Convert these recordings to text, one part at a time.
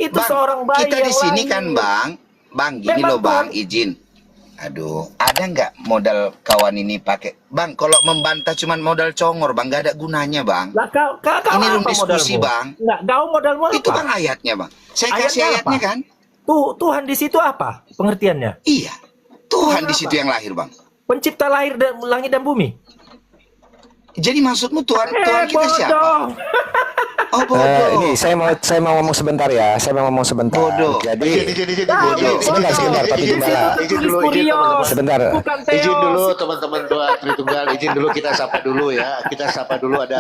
Itu Bang, seorang bayi kita di yang sini lahir. kan Bang, gini Memang loh Bang, Tuhan. izin. Aduh, ada nggak modal kawan ini pakai? Bang, kalau membantah cuman modal congor, Bang, nggak ada gunanya, Bang. Lah kau Ini room apa diskusi, modalmu? Bang. Enggak, kau modalmu Itu apa? Bang ayatnya, Bang. Saya kasih Ayatnya ayatnya apa? kan? Tuhan di situ apa pengertiannya? Iya. Tuhan di apa? situ yang lahir, Bang. Pencipta langit dan bumi. Jadi maksudmu Tuhan kita siapa? Bodoh. Oh, bodoh. Ini saya mau ngomong sebentar ya. Saya mau ngomong sebentar. Bodoh. Jadi Bodoh. sebentar Pak Di situ Gembala. tertulis Kurios, Sebentar. bukan Theos. Izin dulu teman-teman doa Tritunggal, izin dulu kita sapa dulu ya. Kita sapa dulu ada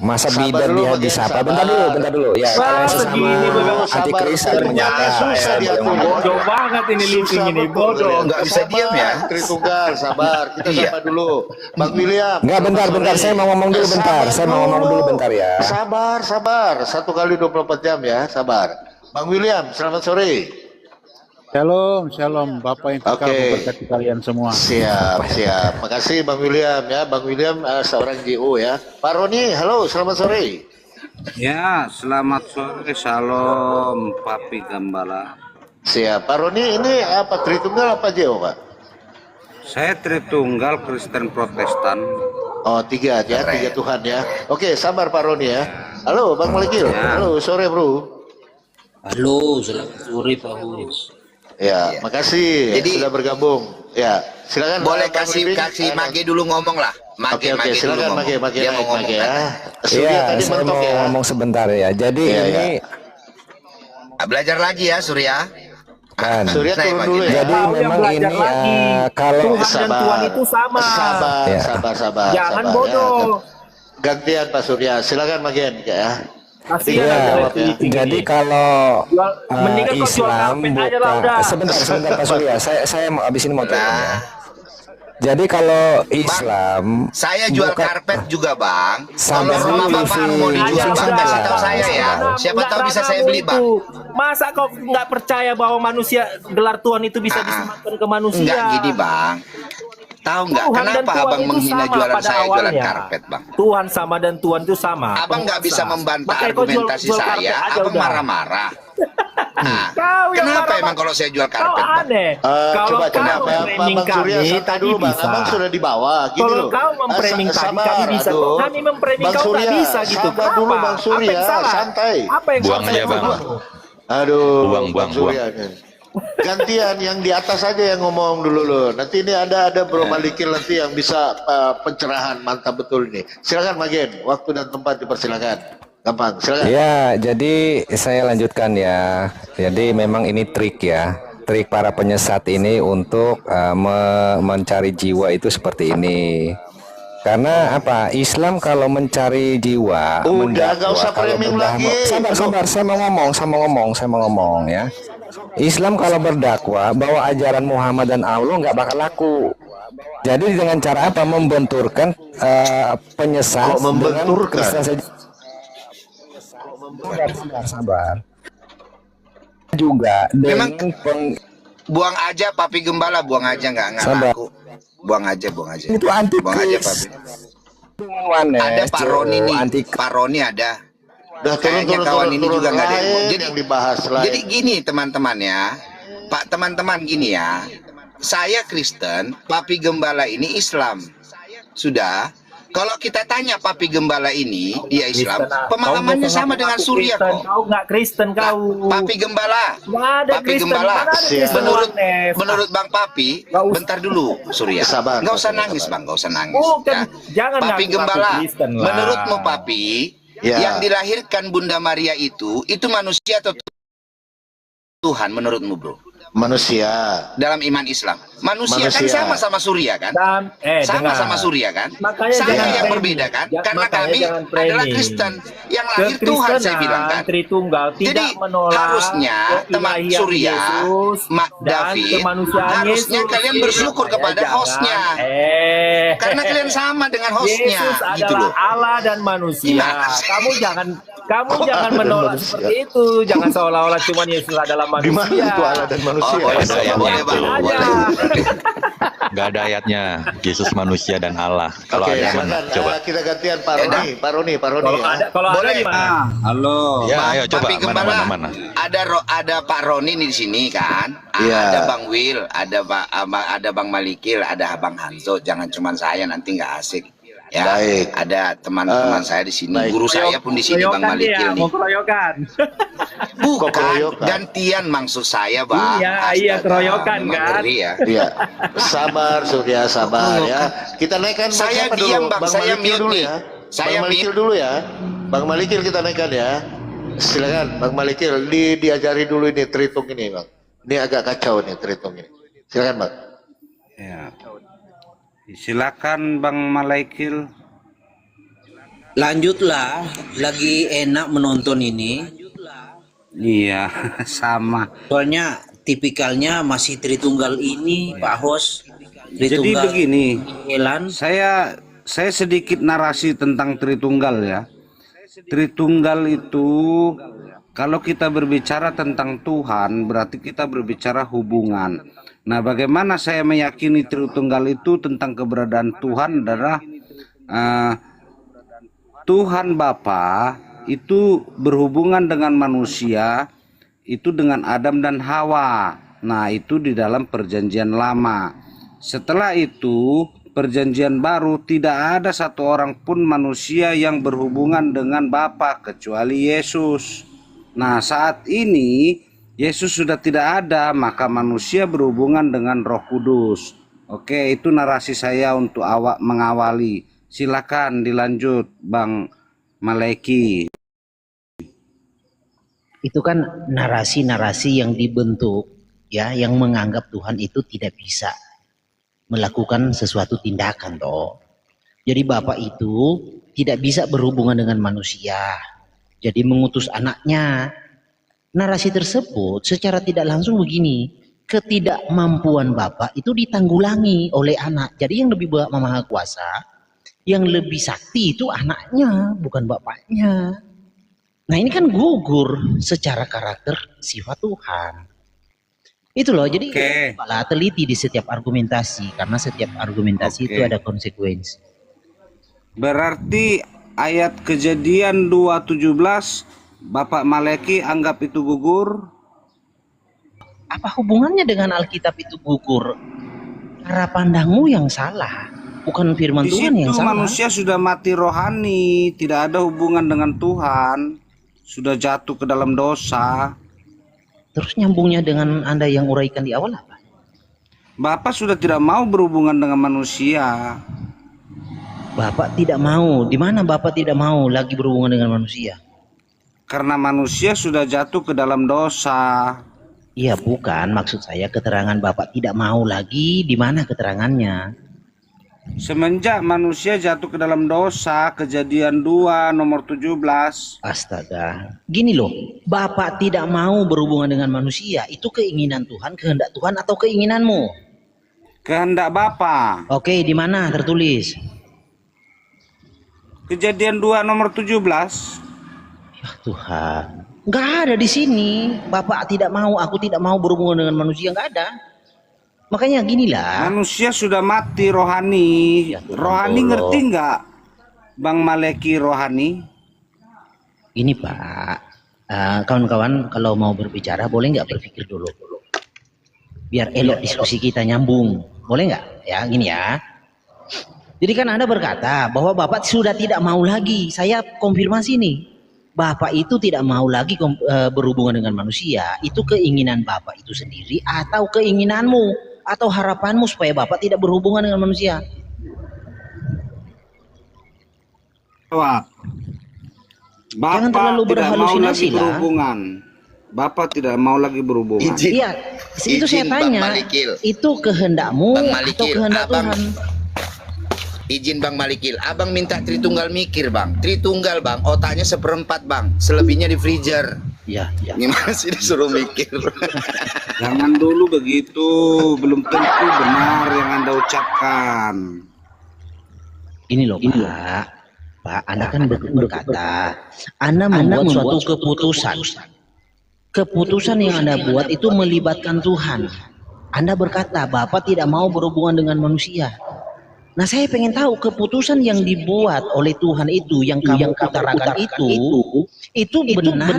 Masa Sabar bidan dulu, dia Bang, disapa. sabar. Bentar dulu. Ya, Wah, kalian segini sesama Bang. anti Kristen Sabar, menyapa. susah dia tuh. Bodoh banget ini living ini, bodoh. Nggak bisa diam ya. Tritunggal, sabar. Kita Iya. sapa dulu. Bang William. Enggak, bentar. Saya mau ngomong dulu bentar. Saya mau ngomong dulu bentar ya. Sabar. 1 kali 24 jam ya, sabar. Bang William, selamat sore. Shalom, Bapak yang kekal Oke. memberkati kalian semua. Siap. Makasih Bang William ya. Bang William seorang GO ya. Pak Roni, halo, selamat sore. Ya, selamat sore, Shalom, Papi Gembala. Siap. Pak Roni ini apa Tritunggal apa GO, Pak? Saya Tritunggal Kristen Protestan. Oh, 3 ya, 3 Tuhan ya. Oke, sabar Pak Roni ya. Halo Bang Malikil. Halo, sore Bro. Halo, selamat sore Pak Huris. Ya, makasih Jadi- sudah bergabung. Ya, silakan. Boleh Bang Living. kasih Mage dulu ngomong lah. Oke, Mage dulu silakan ngomong. Mage Dia mau ngomong. ya. Kan? Surya Iya, tadi saya mentok mau ya. ngomong sebentar ya. Jadi Iya, ini Belajar lagi ya, Surya. kan. Surya Saya turun Mage. dulu ya. Jadi Kau yang memang belajar ini lagi. kalau Tuhan dan Tuhan itu sama. Ya. Sabar. Jangan sabar, bodoh. ya. Gantian Pak Surya. Silakan Magian ya. Kasihan Iya, ada jawab ya. living jadi ini. kalau Mendingan kau jual Islam karpet aja lah udah. sebentar Pak Surya, saya mau abis ini mau turun ya. Jadi kalau Islam Saya jual bukan- karpet juga, Bang. Sabar Kalau sama dulu, Bapak Living. mau dijual, Aja, Bang, udah. kasih tahu saya ya. Siapa Nggak tahu bisa saya ragamu beli, Bang. itu. Masa kau nggak percaya bahwa manusia gelar Tuhan itu bisa disematkan ke manusia? Enggak gini, Bang. Tahu nggak Tuhan dan kenapa Tuhan Abang itu menghina sama jualan pada saya jualan awalnya. karpet, Bang? Tuhan sama dan Tuhan itu sama. Abang nggak bisa membantah Makanya kau argumentasi jual karpet saya. aja Abang udah. marah-marah. Nah, Kau yang kenapa marah, emang Bang? kalau saya jual Kau karpet, Bang? aneh. Kalau Coba kau Bang memframing Surya kami santai tadi dulu Bang. bisa. Abang sudah di bawah gini Kalau loh. kau memframing tadi Sabar, kami bisa. aduh. Kalau kami memframing Bang kau nggak Surya, bisa gitu. sabar Kenapa? dulu Bang Surya, Apa yang salah? santai. Apa yang Buang salah aja, sama Bang. kamu? Aduh, Buang. Bang Surya. Gantian yang di atas aja yang ngomong dulu loh. Nanti ini ada Bro Malikil nanti yang bisa pencerahan mantap betul ini. Silakan Magen, waktu dan tempat dipersilakan. Gampang, silakan. Ya, jadi saya lanjutkan ya. Jadi memang ini trik ya. Trik para penyesat ini untuk mencari jiwa itu seperti ini. Karena apa? Islam kalau mencari jiwa, Udah, mendakwa, nggak usah kalau framing berdakwah- lagi. Sabar, saya mau ngomong ya. Islam kalau berdakwah bahwa ajaran Muhammad dan Allah nggak bakal laku. Jadi dengan cara apa? Membenturkan penyesat Kok membenturkan? dengan Kristen saja. Sabar. Juga Memang- dengan Buang aja Papi Gembala, buang aja nggak Sabar. ngaku. Buang aja. itu anti Buang aja Papi. Ada Pak Roni nih. anti Pak Roni ada. Udah Kayaknya kawan ini juga nggak ada yang mau. lain yang dibahas lain. Jadi gini teman-teman ya, Pak teman-teman gini ya. Saya Kristen, Papi Gembala ini Islam. Sudah. Kalau kita tanya Papi Gembala ini, dia Islam, Kristen, pemahamannya kau sama bukan dengan aku Surya Kristen, kok. Kau nggak Kristen kau. Papi Gembala, Nggak ada Papi Kristen. Gembala. Mana ada Kristen Wanef? Menurut Bang Papi, Nggak usah. bentar dulu Surya. Sabar, Nggak usah sabar, nangis sabar. Bang, nggak usah nangis. Bukan, Ya. jangan Papi ngaku-ngaku Gembala, Kristen lah. menurutmu Papi, Ya. yang dilahirkan Bunda Maria itu manusia atau Tuhan menurutmu bro? Manusia. Dalam iman Islam, manusia kan Manusia. sama Surya kan? Dan, dengar. Sama Surya kan? Makanya Saya jangan yang framing. berbeda kan? Karena Makanya kami jangan adalah framing. Kristen yang lahir Tuhan saya bilang kan. Tritunggal tidak Jadi menolak harusnya teman keilahian Surya, Yesus Mak dan David, kemanusiaan harusnya Yesus. kalian bersyukur Makanya kepada jangan, hostnya. Karena kalian sama dengan hostnya, Yesus gitu adalah loh. Allah dan manusia. Gimana? Kamu jangan Kamu Kok jangan Allah dan menolak manusia? seperti itu. Jangan seolah-olah cuma Yesus adalah Di mana manusia. itu Allah dan manusia? Oh, boleh, Ada boleh, ayatnya Bang. itu. Aja. Boleh. Nggak ada ayatnya. Yesus manusia dan Allah. Kalau Oke, ada mana? silakan. Coba. Kita gantian Pak Roni. Pak Roni Kalau ya. ada Boleh. gimana? Halo. Ya, ayo coba. Papi Mana, Gembala, mana. ada Pak Roni nih di sini kan? Iya. Ada Bang Will, ada Bang Malikil, ada Bang Hanzo. Jangan cuma saya, nanti nggak asik. Ya, Baik. ada teman-teman saya di sini. baik. Guru saya pun di sini, Bang Malikil nih. Mau keroyokan. Bukan, keroyokan? gantian maksud saya, Bang. Iya, keroyokan, memang kan? ngeri ya. Iya. Sabar, Surya, sabar ya. Kita naikkan Saya siapa diam, dulu? Bang. Saya Malikil mute dulu nih. ya. Saya Bang Malikil mute. dulu ya. Bang Malikil kita naikkan ya. Silakan Bang Malikil diajari dulu ini tritung ini, Bang. Ini agak kacau nih tritung ini. Silakan, Bang. Ya. Silakan Bang Malaikil. Lanjutlah, lagi enak menonton ini. Iya, sama. Soalnya tipikalnya masih Tritunggal ini, Pak Hos. Jadi Tritunggal begini, Elan. saya sedikit narasi tentang Tritunggal ya. Tritunggal itu kalau kita berbicara tentang Tuhan berarti kita berbicara hubungan. Nah, bagaimana saya meyakini Tritunggal itu tentang keberadaan Tuhan adalah Tuhan Bapa itu berhubungan dengan manusia itu dengan Adam dan Hawa. Nah, itu di dalam perjanjian lama. Setelah itu perjanjian baru tidak ada satu orang pun manusia yang berhubungan dengan Bapa kecuali Yesus. Nah, saat ini Yesus sudah tidak ada, maka manusia berhubungan dengan Roh Kudus. Oke, itu narasi saya untuk mengawali. Silakan dilanjut Bang Maleki. Itu kan narasi-narasi yang dibentuk ya, yang menganggap Tuhan itu tidak bisa melakukan sesuatu tindakan toh. Jadi Bapak itu tidak bisa berhubungan dengan manusia. Jadi mengutus anaknya. Narasi tersebut secara tidak langsung begini, ketidakmampuan Bapak itu ditanggulangi oleh anak. Jadi yang lebih maha kuasa, yang lebih sakti itu anaknya, bukan bapaknya. Nah ini kan gugur secara karakter sifat Tuhan. Itu loh, jadi malah teliti di setiap argumentasi, karena setiap argumentasi itu ada konsekuensi. Berarti ayat Kejadian 2:17 Bapak Maleki anggap itu gugur? Apa hubungannya dengan Alkitab itu gugur? Cara pandangmu yang salah, bukan firman Di Tuhan yang situ salah. manusia sudah mati rohani, tidak ada hubungan dengan Tuhan, sudah jatuh ke dalam dosa. Terus nyambungnya dengan Anda yang uraikan di awal apa? Bapak sudah tidak mau berhubungan dengan manusia. Bapak tidak mau. Di mana Bapak tidak mau lagi berhubungan dengan manusia? Karena manusia sudah jatuh ke dalam dosa. Iya, bukan. Maksud saya keterangan Bapak tidak mau lagi. Di mana keterangannya? Semenjak manusia jatuh ke dalam dosa, Kejadian 2 nomor 17. Astaga. Gini loh, Bapak tidak mau berhubungan dengan manusia. Itu keinginan Tuhan, kehendak Tuhan atau keinginanmu? Kehendak Bapa. Oke, di mana tertulis? Kejadian 2 nomor 17. Ya Tuhan, nggak ada di sini. Bapak tidak mau, aku tidak mau berhubungan dengan manusia, nggak ada. Makanya ginilah. Manusia sudah mati rohani. Ya Tuhan, Rohani tolong. ngerti nggak, Bang Maleki rohani? Gini Pak, kawan-kawan kalau mau berbicara boleh nggak berpikir dulu, biar elok diskusi kita nyambung, boleh nggak? Ya gini ya. Jadi kan Anda berkata bahwa Bapak sudah tidak mau lagi. Saya konfirmasi nih, Bapak itu tidak mau lagi berhubungan dengan manusia. Itu keinginan Bapak itu sendiri atau keinginanmu atau harapanmu supaya Bapak tidak berhubungan dengan manusia? Jawab. Jangan Bapak terlalu tidak mau berhalusinasi lagi lah. berhubungan. Bapak tidak mau lagi berhubungan. Iya, itu saya izin, Bang tanya. Malikil. Itu kehendakmu Bang atau Malikil, kehendak Abang. Tuhan? Izin Bang Malikil, Abang minta Tritunggal mikir Bang. Tritunggal Bang, otaknya seperempat Bang, selebihnya di freezer. Ya, ya. Gimana sih disuruh mikir? Jangan dulu begitu, belum tentu benar yang Anda ucapkan. Ini loh Pak, Pak, Anda kan berkata, Anda membuat suatu keputusan. Keputusan yang Anda buat itu melibatkan Tuhan. Anda berkata, Bapak tidak mau berhubungan dengan manusia. Nah, saya pengen tahu keputusan yang dibuat oleh Tuhan itu, yang kamu utarakan itu benar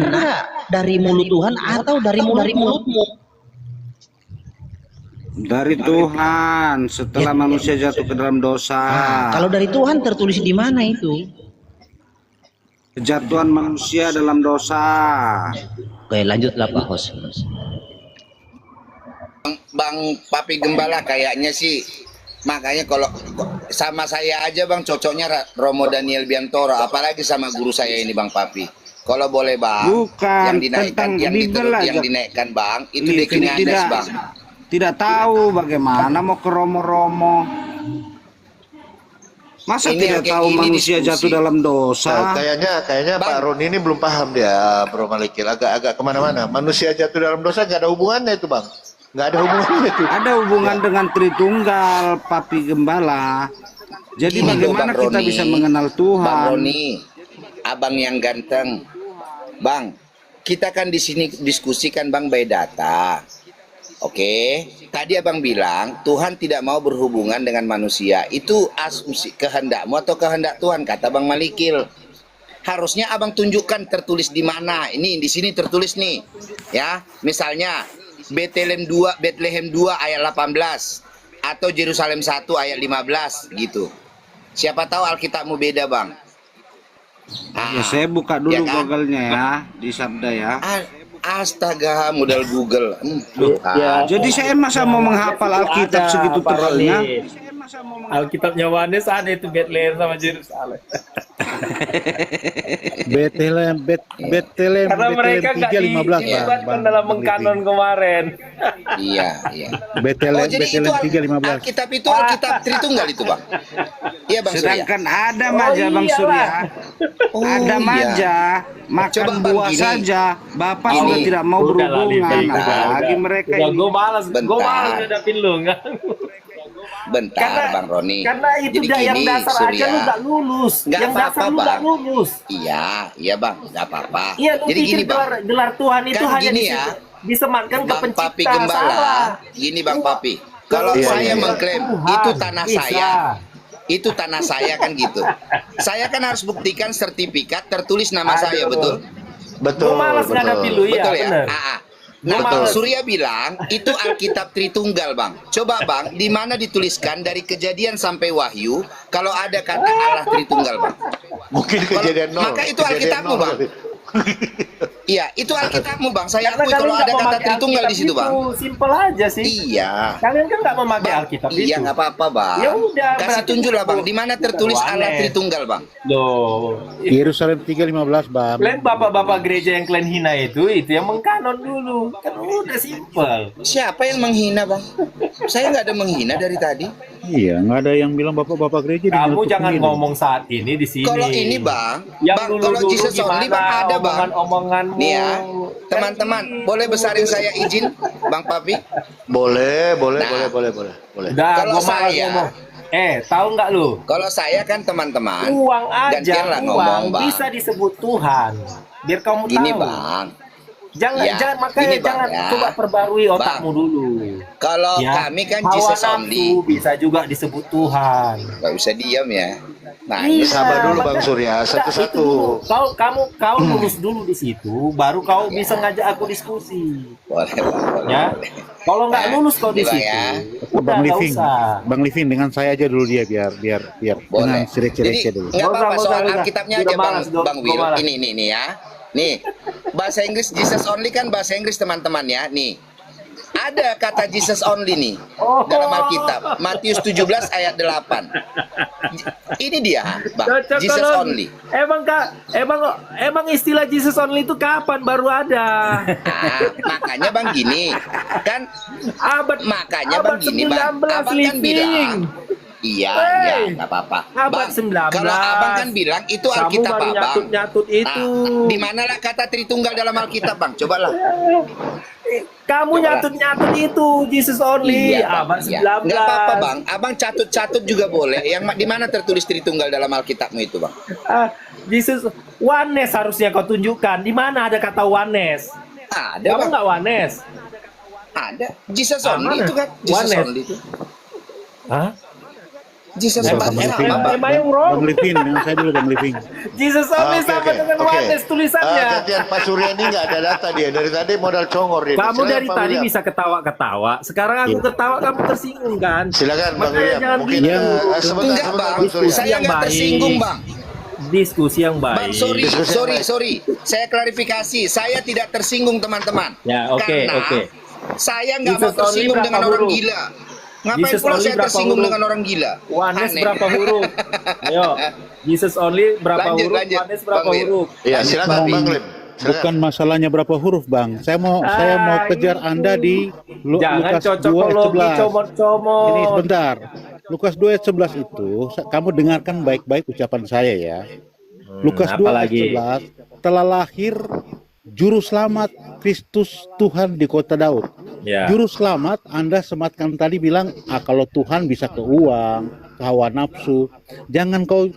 dari mulut Tuhan atau dari mulutmu? Dari Tuhan setelah manusia jatuh ke dalam dosa. Kalau dari Tuhan tertulis di mana itu? Kejatuhan manusia dalam dosa. Oke, lanjutlah Pak Hos. Bang Papi Gembala kayaknya sih, makanya kalau sama saya aja Bang cocoknya Romo Daniel Biantoro, apalagi sama guru saya ini Bang Papi. Kalau boleh Bang, Bukan yang dinaikkan, tentang Bible aja. yang dinaikkan Bang, itu Tidak, Dekinianes Bang. tidak tahu bagaimana mau ke Romo-Romo. Masa Ini tidak yang kayak tahu gini manusia diskusi. jatuh dalam dosa? Kayaknya Pak Roni ini belum paham dia, Bro Malikil. Agak kemana-mana. Manusia jatuh dalam dosa nggak ada hubungannya itu, Bang. Nggak ada hubungannya itu. Ada hubungan dengan Tritunggal, Papi Gembala. Jadi Ini loh, bagaimana Bang kita Roni. bisa mengenal Bang Tuhan? Roni, abang yang ganteng. Bang, kita kan di sini diskusikan Bang by data. Oke, tadi abang bilang Tuhan tidak mau berhubungan dengan manusia. Itu asumsi kehendakmu atau kehendak Tuhan, kata Bang Malikil. Harusnya abang tunjukkan tertulis di mana. Ini di sini tertulis nih, ya. Misalnya Bethlehem 2 ayat 18 atau Yerusalem 1 ayat 15 gitu. Siapa tahu Alkitabmu beda, Bang. Ya, saya buka dulu Ya kan? Google-nya ya, di Sabda ya. Astaga, modal Google. Ya, Jadi saya masa mau menghafal Alkitab ada, segitu Pak Roni. tebalnya? Alkitabnya Yohanes ada itu Bethlehem sama Yerusalem. Bethlehem Karena mereka nggak 3:15 dilibatkan dalam mengkanon kemarin. Iya, iya. Bethlehem jadi itu 3:15. Alkitab itu Alkitab Tritunggal itu, Bang. Iya, Bang Surya. Sedangkan ada maja Bang iya, Surya. Oh, Ada iya. maja, makan Coba, Bang, buah gini. saja. Bapak Gini. sudah tidak mau Udah lah, berhubungan. Livi, Apalagi mereka Udah, ini. gue malas Bentar. ngadapin lu nggak? Bentar, Bang Roni. Karena itu Jadi yang gini, dasar aja Surya. lu nggak lulus. Nggak yang apa-apa, dasar lu nggak Bang. lulus. Iya, iya, Bang. Nggak apa-apa. Iya, lu Jadi pikir gini, Bang. gelar Tuhan itu Kan hanya gini ya, disematkan ke Bang pencipta. Papi Gembala. Salah. Gini, Bang Papi. Kalau Iya, saya iya. mengklaim Tuhan, itu tanah bisa. saya, itu tanah saya kan gitu. Saya kan harus buktikan sertifikat tertulis nama saya, betul? Betul. Gue malas betul. ngadapin lu, iya Betul ya? bener. Nah, Betul. Surya bilang itu Alkitab Tritunggal, Bang. Coba, Bang, di mana dituliskan dari Kejadian sampai Wahyu kalau ada kata Allah Tritunggal, Bang? Mungkin kejadian nol. Maka itu Kejadian Alkitabmu, nol. Bang. Iya, itu Alkitabmu, Bang. Saya Karena akui kalian kalau nggak ada kata memakai Tritunggal di Alkitab situ, Bang. itu simpel aja sih. Iya. Kalian kan nggak memakai Bang, Alkitab iya itu. nggak apa-apa, Bang. Ya udah, Kasih berarti tunjuklah, Bang, itu- di mana tertulis itu Allah aneh. Tritunggal, Bang. Loh, Yerusalem 3:15, Bang. kalian bapak-bapak gereja yang kalian hina itu yang mengkanon dulu. Kan udah simpel. Siapa yang menghina, Bang? Saya nggak ada menghina dari tadi. Iya, nggak ada yang bilang bapak-bapak gereja Kamu dibilang jangan pemilu. ngomong saat ini di sini. Kalau ini, Bang, yang Bang, dulu kalau Jesus only, Bang, ada, Bang. omongan-omonganmu. Nih ya, teman-teman, boleh besarin saya izin, Bang Papi? Boleh. Nah. Boleh. Udah, Kalau gua malas saya- ngomong. Tahu nggak lu? Kalau saya kan teman-teman, Uang gantianlah aja, ngomong, uang Bang. bisa disebut Tuhan. Biar kamu Gini, tahu. Bang. Jangan, Ya, makanya gini, Bang, jangan ya. coba perbarui otakmu dulu. Kalau Ya. kami kan Hawa Jesus nafsu only, bisa juga disebut Tuhan. nggak bisa diam ya. Nah, Iya, Sabar dulu, Bang makanya- Surya, Enggak, satu-satu. itu dulu. Kau lulus dulu di situ, baru kau bisa ngajak aku diskusi. boleh, Bang, boleh, Ya, boleh. kalau nggak lulus kau di Nih, Bang, situ, ya. udah Bang nggak Living, usah. Bang Living dengan saya aja dulu dia biar dengan Boleh. sirek-sireknya Jadi dulu. nggak apa-apa Nggak usah, soal nggak usah. Alkitabnya Udah aja, Bang, malas, Bang gua Will. malas. Ini ya. Nih, bahasa Inggris Jesus only kan bahasa Inggris, teman-teman ya. Nih, ada kata Jesus only nih dalam Alkitab. Matius 17 ayat 8. Ini dia, Bang. Cocok Jesus kalau- only. Emang istilah Jesus only itu kapan baru ada? Makanya Bang gini, kan Abad makanya Bang abad gini, Bang. 19 Abang kan bilang, Iya, nggak apa-apa. Abad Bang, 19. kalau abang kan bilang itu Kamu Alkitab baru abang. nyatut-nyatut itu. Nah, di manalah kata Tritunggal dalam Alkitab, Bang? Cobalah. Kamu nyatut-nyatut itu Jesus only Iya, Bang. abad Iya. 19. Nggak apa-apa, Bang. Abang catut-catut juga boleh. Yang di mana tertulis Tritunggal dalam Alkitabmu itu, Bang? Jesus oneness harusnya kau tunjukkan. Di mana ada kata oneness? Ada, Kamu Bang. nggak oneness? Ada. Jesus only mana? itu kan. Jesus Oneness. only itu. Hah? Jesus Bang only Living. sama, Bang. Am I wrong? Bang Living, yang saya dulu Bang Living. Jesus only Oke, sama oke, dengan oke. oneness tulisannya. Gantian Pak Surya ini nggak ada data dia. Dari tadi modal congor dia. Kamu Silakan, dari Pak tadi William. bisa ketawa-ketawa. Sekarang aku ketawa, kamu tersinggung kan? Silakan Bang Makanya William. jangan Mungkin gitu. sebentar, Enggak, sebentar Bang. Bang Surya. Saya Yang nggak baik. tersinggung, Bang. Diskusi yang baik. Bang, sorry. Saya klarifikasi. Saya tidak tersinggung, teman-teman. Ya, oke, Karena oke. saya nggak mau Jesus only tersinggung berapa dengan orang huruf? gila. Ngapain Jesus pula only saya berapa tersinggung huruf? dengan orang gila? Oneness Aneh. berapa huruf? Ayo, Jesus only berapa Lanjut, huruf? lanjut. Oneness berapa Bang Wir. huruf? Iya, silakan Bang Lim. Bukan masalahnya berapa huruf, Bang. Saya mau kejar itu. Anda di Jangan Lukas 2 ayat cocokologi 11. comot-comot. Ini sebentar. Lukas 2 ayat 11 itu, kamu dengarkan baik-baik ucapan saya ya. Lukas 2 ayat apalagi? 11, telah lahir juru selamat Kristus Tuhan di kota Daud. Ya. Juru selamat Anda sematkan tadi bilang, kalau Tuhan bisa ke uang, ke hawa nafsu, jangan kau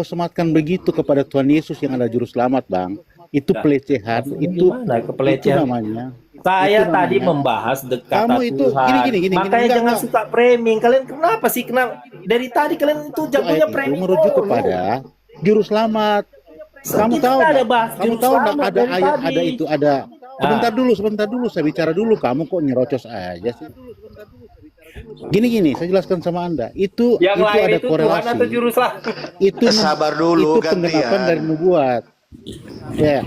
sematkan begitu kepada Tuhan Yesus yang ada juru selamat, Bang. Itu pelecehan, itu Gimana kepelecehan? itu namanya. Saya Itu tadi namanya. membahas kata Kamu itu Tuhan. gini, Makanya enggak, jangan enggak. suka framing. Kalian kenapa sih? Kenapa? Dari tadi kalian itu jagonya Ayat itu framing. merujuk mulu. kepada juru selamat. Kamu Kita tahu ada nggak? bahas Kamu juru tahu nggak selamat ada dari ayat tadi. ada itu ada. Sebentar dulu, saya bicara dulu. Kamu kok nyerocos aja sih? Gini, saya jelaskan sama Anda. Itu Yang lahir ada itu Tuhan korelasi. atau juru selamat? Itu Sabar dulu, itu penerapan gantian. dari nubuat. Ya,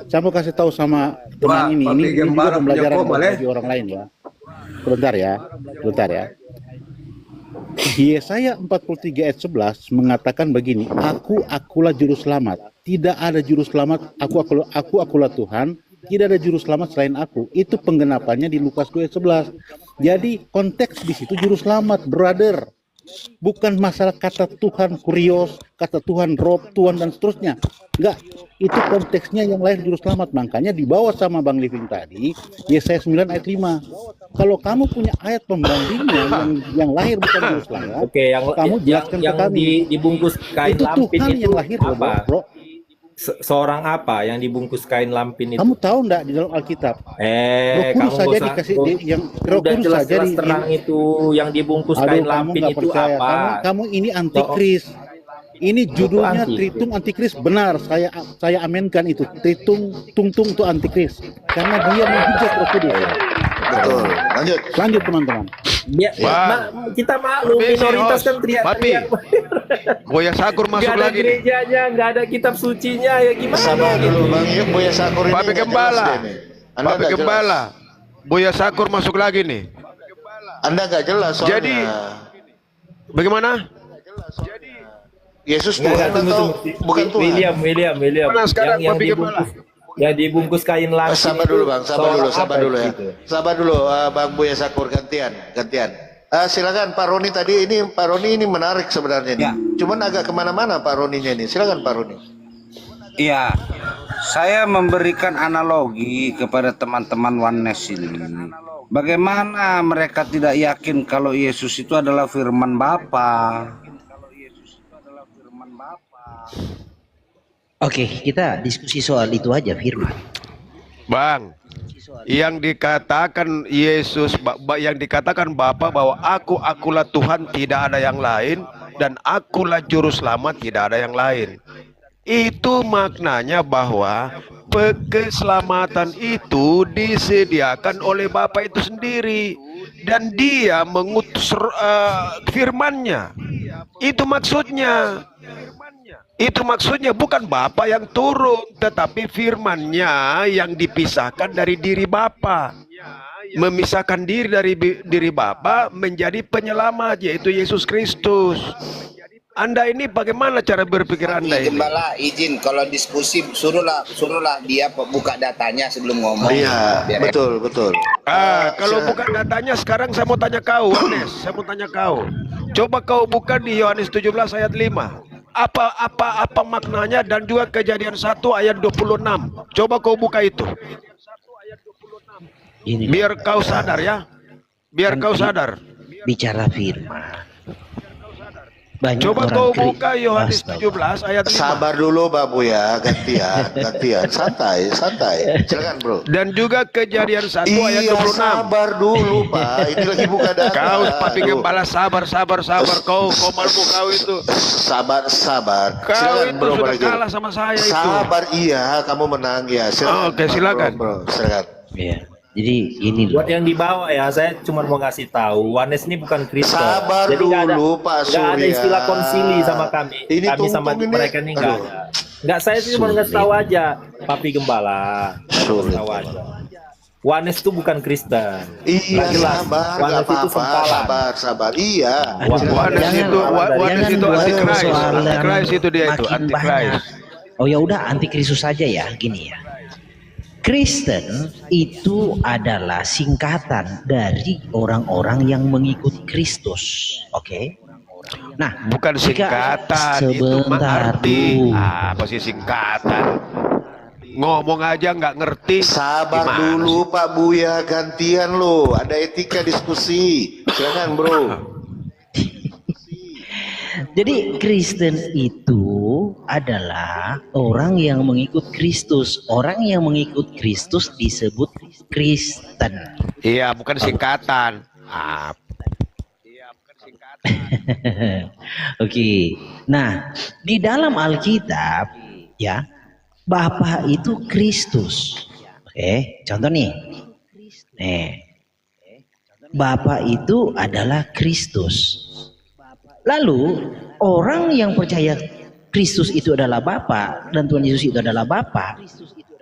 saya mau kasih tahu sama teman ini. Ini juga pembelajaran bagi orang lain ya. Sebentar ya. Yesaya 43 ayat 11 mengatakan begini, akulah juru selamat. Tidak ada juru selamat, akulah Tuhan. Tidak ada juru selamat selain aku. Itu penggenapannya di Lukas 2 ayat 11. Jadi konteks di situ juru selamat, brother. Bukan masalah kata Tuhan kurios, kata Tuhan rob, Tuhan dan seterusnya. Enggak, itu konteksnya yang lahir juru selamat. Makanya dibawa sama Bang Living tadi, Yesaya 9 ayat 5. Kalau kamu punya ayat pembandingnya yang lahir bukan juru selamat, Oke, kamu jelaskan ke kami. dibungkus kain Itu lampin Tuhan itu yang lahir, apa? bro. Seorang apa yang dibungkus kain lampin itu? Kamu tahu enggak di dalam Alkitab? Roh Kudus Kamu saja gak usah- dikasih yang Roh udah Kudus saja jelas-jelas terang di itu yang dibungkus Aduh, kain kamu lampin nggak itu percaya. apa? Kamu ini antikris. Ini judulnya antikris. Tritung Antikris. Benar, saya amenkan itu. Tung itu antikris. Karena dia menghujat Roh Kudus. Betul. Lanjut teman-teman. Ya, kita maklum Permisi, minoritas host. kan teriak-teriak. Buya Sakur masuk Nggak ada lagi nih. gerejanya, nggak ada kitab sucinya, ya gimana? Sabar dulu Bang Yuk, Buya Sakur ini Bapak nggak jelas Gembala. dia nih. Anda Bapak nggak Gembala. jelas. Buya Sakur masuk lagi nih. Anda nggak jelas soalnya. Jadi, bagaimana? Yesus Nggak, Tuhan tunggu, atau tunggu. bukan Tuhan? William. Mana sekarang, yang Bapak Gembala? dibungkus kain lampin. Sabar itu dulu Bang, sabar seorang dulu apa ya. gitu? Sabar dulu Bang Buya Sakur, gantian. Silakan Pak Roni tadi Pak Roni ini menarik sebenarnya nih. Ya. Cuman agak kemana-mana Pak Roninya ini. Silakan Pak Roni. Iya, saya memberikan analogi kepada teman-teman Oneness ini. Bagaimana mereka tidak yakin kalau Yesus itu adalah firman Bapa? Oke, kita diskusi soal itu aja, firman. Bang, yang dikatakan Yesus, yang dikatakan Bapa bahwa akulah Tuhan, tidak ada yang lain, dan akulah juru selamat, tidak ada yang lain. Itu maknanya bahwa keselamatan itu disediakan oleh Bapa itu sendiri, dan Dia mengutus firman-Nya. Itu maksudnya. Itu maksudnya bukan Bapa yang turun, tetapi firman-Nya yang dipisahkan dari diri Bapa. Memisahkan diri dari diri Bapa menjadi penyelamat, yaitu Yesus Kristus. Anda ini bagaimana cara berpikir Anda ini? Gembala izin kalau diskusi suruhlah dia buka datanya sebelum ngomong. Iya, Biar betul. Kalau bukan datanya, sekarang saya mau tanya kau, Oneness. Saya mau tanya kau. Coba kau buka di Yohanes 17 ayat 5. Apa maknanya, dan juga Kejadian 1 ayat 26. Coba kau buka itu. Ini Biar kau sadar ya. Biar kau sadar. bicara firman. Banyak Coba orang kau buka Yohanes Astaga. 17 ayat 5. Sabar dulu Babu ya, gantian, santai. Silakan bro. Dan juga Kejadian 1 ayat Iya 26. sabar dulu Pak, ini lagi buka data. Kau papi Aduh. gembala, sabar. Kau malu kau itu. Sabar. Kau Silakan itu bro sudah Balaguer. kalah sama saya itu. Sabar iya, kamu menang ya. Silakan. Oke, silakan. Bro, silakan. Ya. Jadi ini loh. Buat yang dibawa ya, saya cuma mau ngasih tahu, Wanes ini bukan Kristen. Sabar Jadi nggak dulu, Pak nggak ada Surya. istilah konsili sama kami. Ini Kami sama tungtung ini. mereka ini nggak Aduh. ada. Nggak, saya cuma ngasih tahu aja, Papi Gembala. Saya Sulit. tahu aja. Wanes itu bukan Kristen. Iya Nggak jelas. sabar, nggak Wanes itu apa-apa, sempalan. sabar. Iya. Wanes itu antikris. Antikris itu dia itu, makin antikris. banyak. Oh ya udah, antikristus saja ya, gini ya. Kristen itu adalah singkatan dari orang-orang yang mengikut Kristus. Oke. Nah, Bukan singkatan, itu mah sebentar arti. dulu. Apa sih singkatan? Ngomong aja nggak ngerti. Sabar Gimana dulu Pak Buya, gantian lo. Ada etika diskusi. Silakan bro. Jadi Kristen itu adalah orang yang mengikut Kristus. Orang yang mengikut Kristus disebut Kristen. Iya, bukan singkatan. Oke. Nah, di dalam Alkitab ya, Bapa itu Kristus. Oke, contoh nih. Bapa itu adalah Kristus. Lalu orang yang percaya Kristus itu adalah Bapa dan Tuhan Yesus itu adalah Bapa,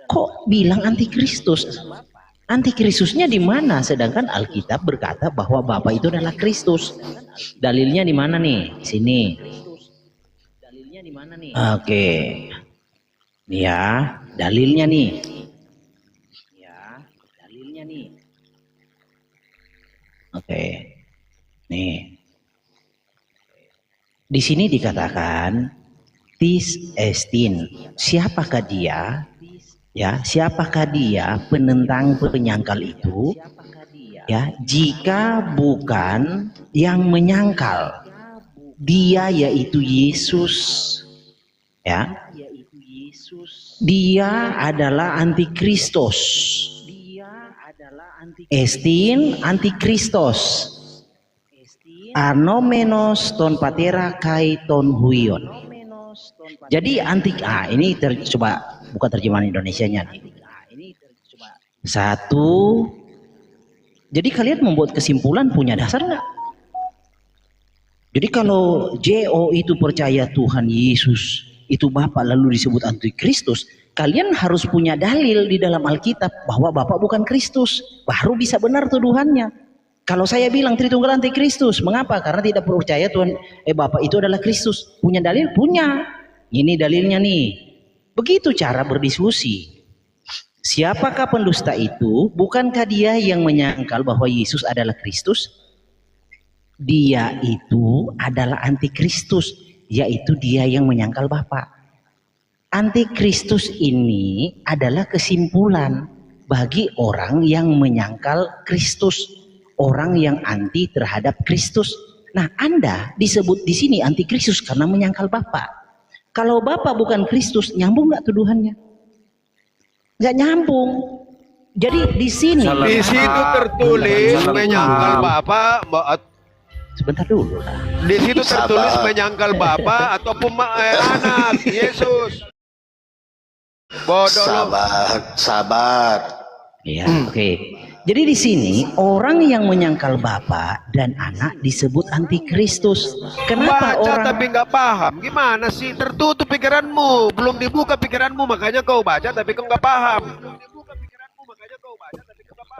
kok bilang antikristus? Antikristusnya di mana? Sedangkan Alkitab berkata bahwa Bapa itu adalah Kristus. Dalilnya di mana nih? Sini. Oke. Nih ya, dalilnya nih. Oke. Nih. Di sini dikatakan tis estin. Siapakah dia? Ya, siapakah dia penentang penyangkal itu? Ya, jika bukan yang menyangkal. Dia yaitu Yesus. Ya. Dia adalah antikristos. Estin antikristos. Anomenos ton patera kai ton huion. Jadi ini coba buka terjemahan Indonesianya nih. Satu. Jadi kalian membuat kesimpulan punya dasar nggak? Jadi kalau JO itu percaya Tuhan Yesus itu Bapa lalu disebut antikristus, kalian harus punya dalil di dalam Alkitab bahwa Bapa bukan Kristus, baru bisa benar tuduhannya. Kalau saya bilang Tritunggal antikristus, mengapa? Karena tidak percaya Tuhan Bapa itu adalah Kristus. Punya dalil? Punya. Ini dalilnya nih. Begitu cara berdiskusi. Siapakah pendusta itu? Bukankah dia yang menyangkal bahwa Yesus adalah Kristus? Dia itu adalah antikristus, yaitu dia yang menyangkal Bapa. Antikristus ini adalah kesimpulan bagi orang yang menyangkal Kristus. Orang yang anti terhadap Kristus. Nah, Anda disebut di sini antikristus karena menyangkal Bapa. Kalau Bapa bukan Kristus, nyambung nggak tuduhannya? Nggak nyambung. Jadi di sini. Di situ tertulis menyangkal Bapa. Sebentar dulu lah. Di situ tertulis menyangkal Bapa ataupun anak Yesus. Bodoh lu. Sabar. Ya, oke. Jadi di sini orang yang menyangkal Bapa dan Anak disebut antikristus. Kenapa Baca orang tapi nggak paham? Gimana sih? Tertutup pikiranmu, belum dibuka pikiranmu, makanya kau baca tapi kau nggak paham.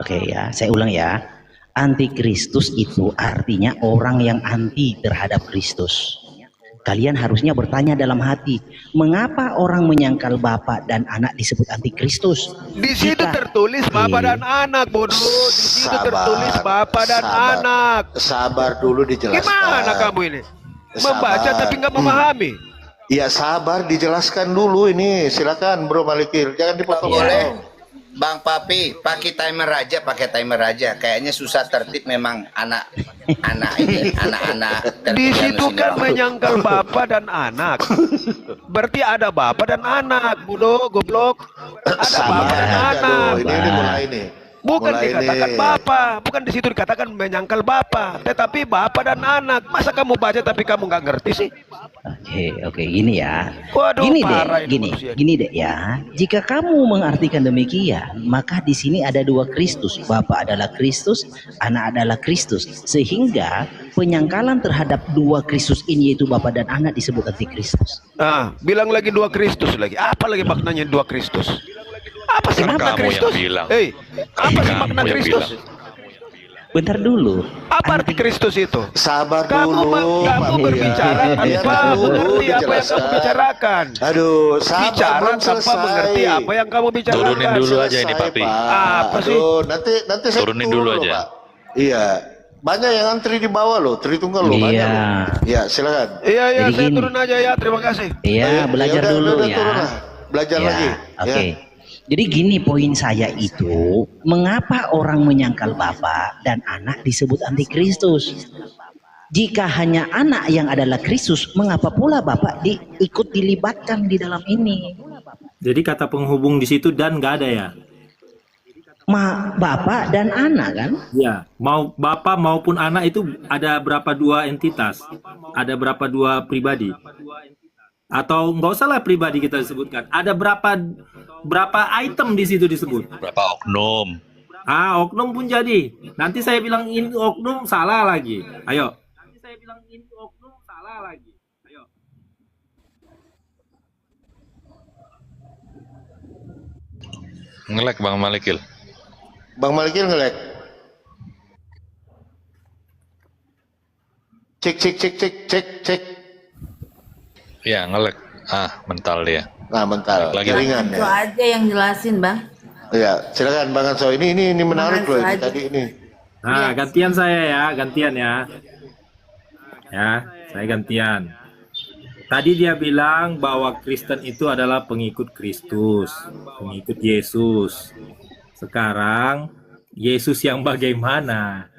Oke ya, saya ulang ya. Antikristus itu artinya orang yang anti terhadap Kristus. Kalian harusnya bertanya dalam hati, mengapa orang menyangkal Bapa dan Anak disebut antikristus? Di situ tertulis Bapak dan anak, bodoh. Di situ Sabar, tertulis Bapak dan sabar. anak. Sabar dulu dijelaskan. Gimana kamu ini? Membaca Sabar. tapi nggak memahami. Ya sabar, dijelaskan dulu ini. Silakan Bro Malikil, jangan dipotong. Boleh. Bang Papi, pakai timer aja, Kayaknya susah tertib memang anak-anak ini, anak-anak. Di situ kan Bang. menyangkal bapak dan anak. Berarti ada bapak dan anak, bodoh, goblok. Ada bapak dan aja anak. dulu. Ini mulai nih. Bukan Mulai dikatakan nih. bapak, bukan di situ dikatakan menyangkal bapak, tetapi bapak dan anak. Masa kamu baca tapi kamu nggak ngerti sih? Oke, gini ya. Waduh, Gini parah deh, ini manusia. gini deh ya. Jika kamu mengartikan demikian, maka di sini ada dua Kristus. Bapa adalah Kristus, anak adalah Kristus. Sehingga penyangkalan terhadap dua Kristus ini, yaitu Bapa dan anak, disebut antikristus. Nah, bilang lagi dua Kristus lagi. Apa lagi maknanya dua Kristus? Apa sih makna Kamu yang Kristus? bilang. Apa sih Kamu makna yang Kristus? Bentar dulu. Apa arti Kristus itu? Sabar Kamu dulu. kamu Pak. berbicara Iya. tanpa Biar dulu mengerti apa yang kamu dijelaskan. bicarakan. Aduh, sabar, Bicara belum tanpa selesai. mengerti apa yang kamu bicarakan. Turunin dulu aja ini, Selesai, Papi. Pak. Apa sih? Aduh, nanti saya Turunin turun dulu loh, aja. Pak. Iya. Banyak yang antri di bawah loh, Tritunggal loh, banyak Iya. loh. Iya, silakan. Iya, Jadi saya gini. turun aja ya. Terima kasih. Iya, belajar udah, dulu udah, ya. turun lah. Belajar Ya, lagi. Oke. Ya. Jadi gini poin saya itu, mengapa orang menyangkal Bapa dan anak disebut antikristus? Jika hanya anak yang adalah Kristus, mengapa pula Bapak ikut dilibatkan di dalam ini? Jadi kata penghubung di situ dan nggak ada ya? Bapak dan anak kan? Ya, mau bapak maupun anak itu ada berapa dua entitas? Ada berapa dua pribadi? Atau nggak usah lah pribadi kita sebutkan. Ada berapa item di situ disebut? Berapa oknum? Oknum pun jadi. Nanti saya bilang ini oknum salah lagi. Ayo. Nanti saya bilang ini oknum salah lagi. Ayo. Ngelek Bang Malikil. Bang Malikil ngelek. Cek. Ya, ngelek. Mental dia. Nah, mental. Lagi. Jaringan Itu ya. aja yang jelasin, Bang. Iya, silakan Bang Anso. Ini menarik Bang loh Anso ini aja. tadi ini. Nah, gantian saya ya, gantian ya. Ya, saya gantian. Tadi dia bilang bahwa Kristen itu adalah pengikut Kristus, pengikut Yesus. Sekarang Yesus yang bagaimana?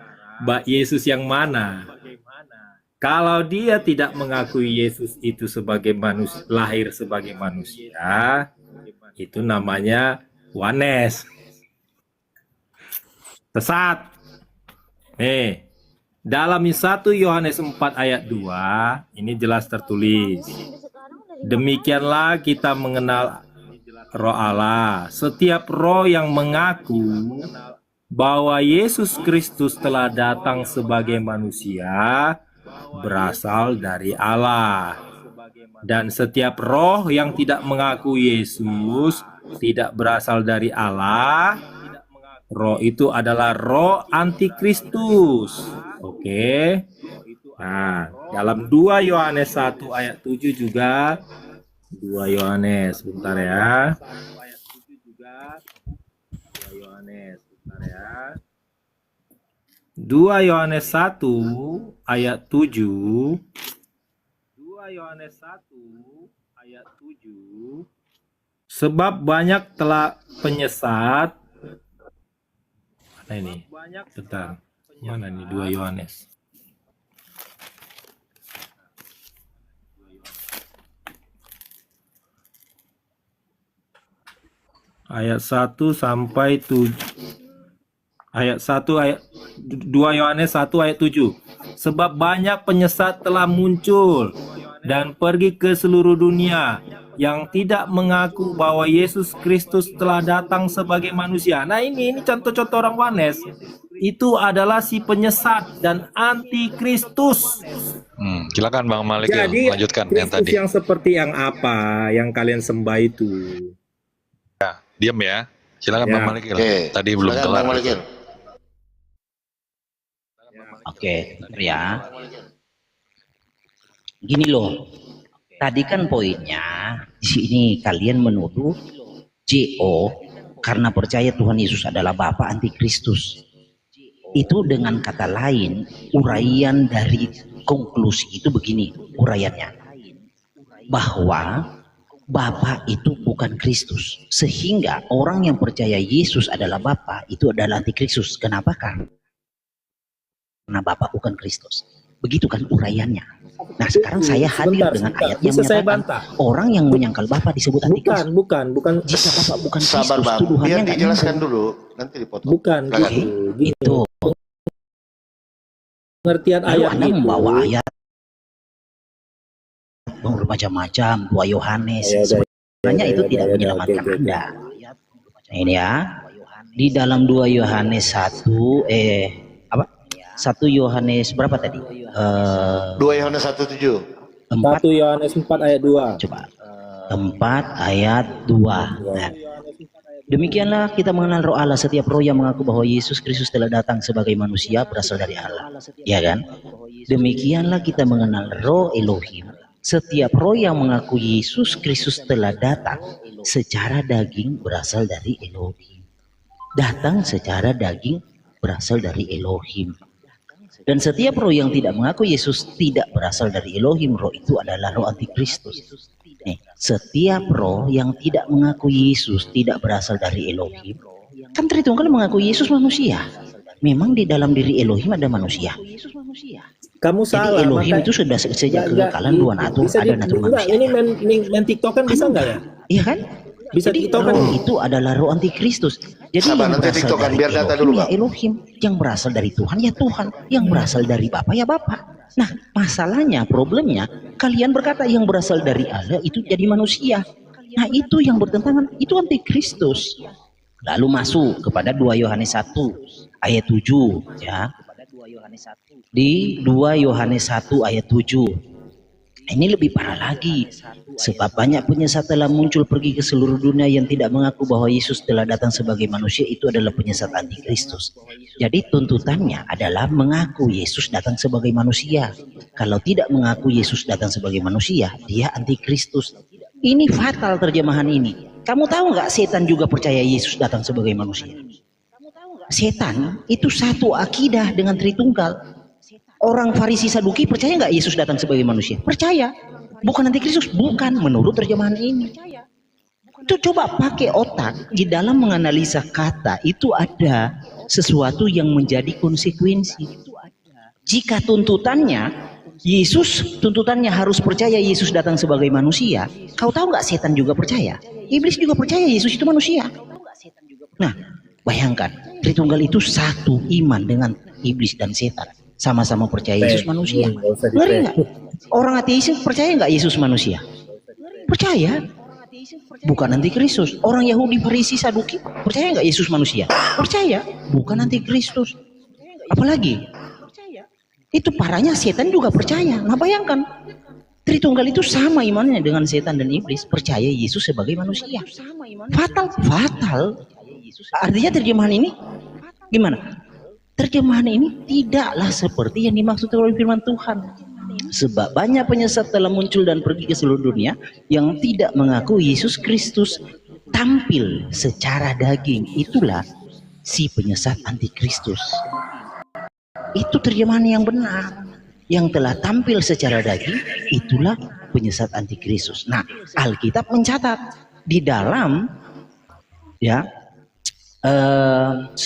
Yesus yang mana? Kalau dia tidak mengakui Yesus itu sebagai manusia, lahir sebagai manusia, itu namanya Wanes. Sesat. Dalam 1 Yohanes 4 ayat 2, ini jelas tertulis. Demikianlah kita mengenal Roh Allah. Setiap roh yang mengaku bahwa Yesus Kristus telah datang sebagai manusia berasal dari Allah. Dan setiap roh yang tidak mengaku Yesus tidak berasal dari Allah. Roh itu adalah roh antikristus. Oke. Nah, dalam 2 Yohanes 1 ayat 7 juga 2 Yohanes, bentar ya. 2 Yohanes, bentar ya. 2 Yohanes 1 ayat 7. 2 Yohanes 1 ayat 7. Sebab banyak telah penyesat. Mana ini? Bentar. Mana nih 2 Yohanes? Ayat 1 sampai 7. Ayat 1 ayat 2 Yohanes 1 ayat 7. Sebab banyak penyesat telah muncul dan pergi ke seluruh dunia yang tidak mengaku bahwa Yesus Kristus telah datang sebagai manusia. Nah, ini contoh-contoh orang Wanes. Itu adalah si penyesat dan antikristus. Silakan Bang Malikil, Jadi lanjutkan yang Kristus tadi. yang seperti yang apa yang kalian sembah itu? Diam ya. Silakan Ya. Bang Malikil. Oke. Tadi belum Silakan, kelar. Bang Malikil. Oke, ya. Gini loh. Tadi kan poinnya di sini kalian menuduh JO karena percaya Tuhan Yesus adalah Bapa antikristus. Itu dengan kata lain, uraian dari konklusi itu begini uraiannya, bahwa Bapa itu bukan Kristus, sehingga orang yang percaya Yesus adalah Bapa itu adalah antikristus. Kenapa? Karena Bapa bukan Kristus. Begitu kan uraiannya. Nah sekarang saya hadir dengan ayat yang menyatakan orang yang menyangkal Bapa disebut antikristus. Bukan. Jika Bapa bukan Kristus, Sabar Bang, tuduhannya biar nggak dijelaskan nyambung. dulu, nanti dipotong. Bukan Itu. Pengertian Lalu ayat Anda itu. membawa ayat bermacam-macam, 2 Yohanes. Sebenarnya itu tidak menyelamatkan Anda. Nah, ini ya. Di dalam 2 Yohanes 1 1 Yohanes berapa tadi? 2 Yohanes 1:7. 1 Yohanes 4 ayat 2. Coba. 4 ayat 2. Nah, demikianlah kita mengenal roh Allah. Setiap roh yang mengaku bahwa Yesus Kristus telah datang sebagai manusia berasal dari Allah. Ya kan? Demikianlah kita mengenal roh Elohim. Setiap roh yang mengaku Yesus Kristus telah datang secara daging berasal dari Elohim. Datang secara daging berasal dari Elohim. Dan setiap roh yang tidak mengaku Yesus tidak berasal dari Elohim. Roh itu adalah roh antikristus. Nih, setiap roh yang tidak mengaku Yesus tidak berasal dari Elohim. Kan Tritunggal mengaku Yesus manusia. Memang di dalam diri Elohim ada manusia. Kamu salah. Jadi Elohim maka- itu sudah sejak kekekalan dua natur, Bisa ada natur enggak, manusia. ini main TikTok kan bisa enggak ya? Iya kan? Bisa Jadi TikTok kan? roh itu adalah roh antikristus. Jadi Sabar, yang nanti berasal TikTokan, dari biar data Elohim dulu, ya Bang. Elohim, yang berasal dari Tuhan ya Tuhan, yang berasal dari Bapa ya Bapa. Nah, masalahnya, problemnya, kalian berkata yang berasal dari Allah itu jadi manusia. Nah, itu yang bertentangan, itu antikristus. Lalu masuk kepada 2 Yohanes 1 ayat 7 ya. Di 2 Yohanes 1 ayat 7. Ini lebih parah lagi. Sebab banyak penyesat telah muncul pergi ke seluruh dunia yang tidak mengaku bahwa Yesus telah datang sebagai manusia. Itu adalah penyesat antikristus. Jadi tuntutannya adalah mengaku Yesus datang sebagai manusia. Kalau tidak mengaku Yesus datang sebagai manusia, dia antikristus. Ini fatal terjemahan ini. Kamu tahu nggak setan juga percaya Yesus datang sebagai manusia? Setan itu satu akidah dengan Tritunggal. Orang Farisi Saduki percaya nggak Yesus datang sebagai manusia? Percaya. Bukan antikristus, bukan menurut terjemahan ini. Itu coba pakai otak di dalam menganalisa kata itu ada sesuatu yang menjadi konsekuensi. Jika tuntutannya Yesus, tuntutannya harus percaya Yesus datang sebagai manusia. Kau tahu nggak setan juga percaya? Iblis juga percaya Yesus itu manusia. Nah, bayangkan Tritunggal itu satu iman dengan iblis dan setan. Sama-sama percaya Yesus manusia. Ngeri nggak? Orang ateis percaya nggak Yesus manusia? Percaya. Bukan antikristus. Orang Yahudi Farisi Saduki percaya nggak Yesus manusia? Percaya. Bukan antikristus. Apalagi? Itu parahnya setan juga percaya. Nah bayangkan. Tritunggal itu sama imannya dengan setan dan iblis. Percaya Yesus sebagai manusia. Fatal. Fatal. Artinya terjemahan ini gimana? Terjemahan ini tidaklah seperti yang dimaksud oleh firman Tuhan. Sebab banyak penyesat telah muncul dan pergi ke seluruh dunia yang tidak mengaku Yesus Kristus tampil secara daging. Itulah si penyesat antikristus. Itu terjemahan yang benar. Yang telah tampil secara daging, itulah penyesat antikristus. Nah, Alkitab mencatat di dalam ya 1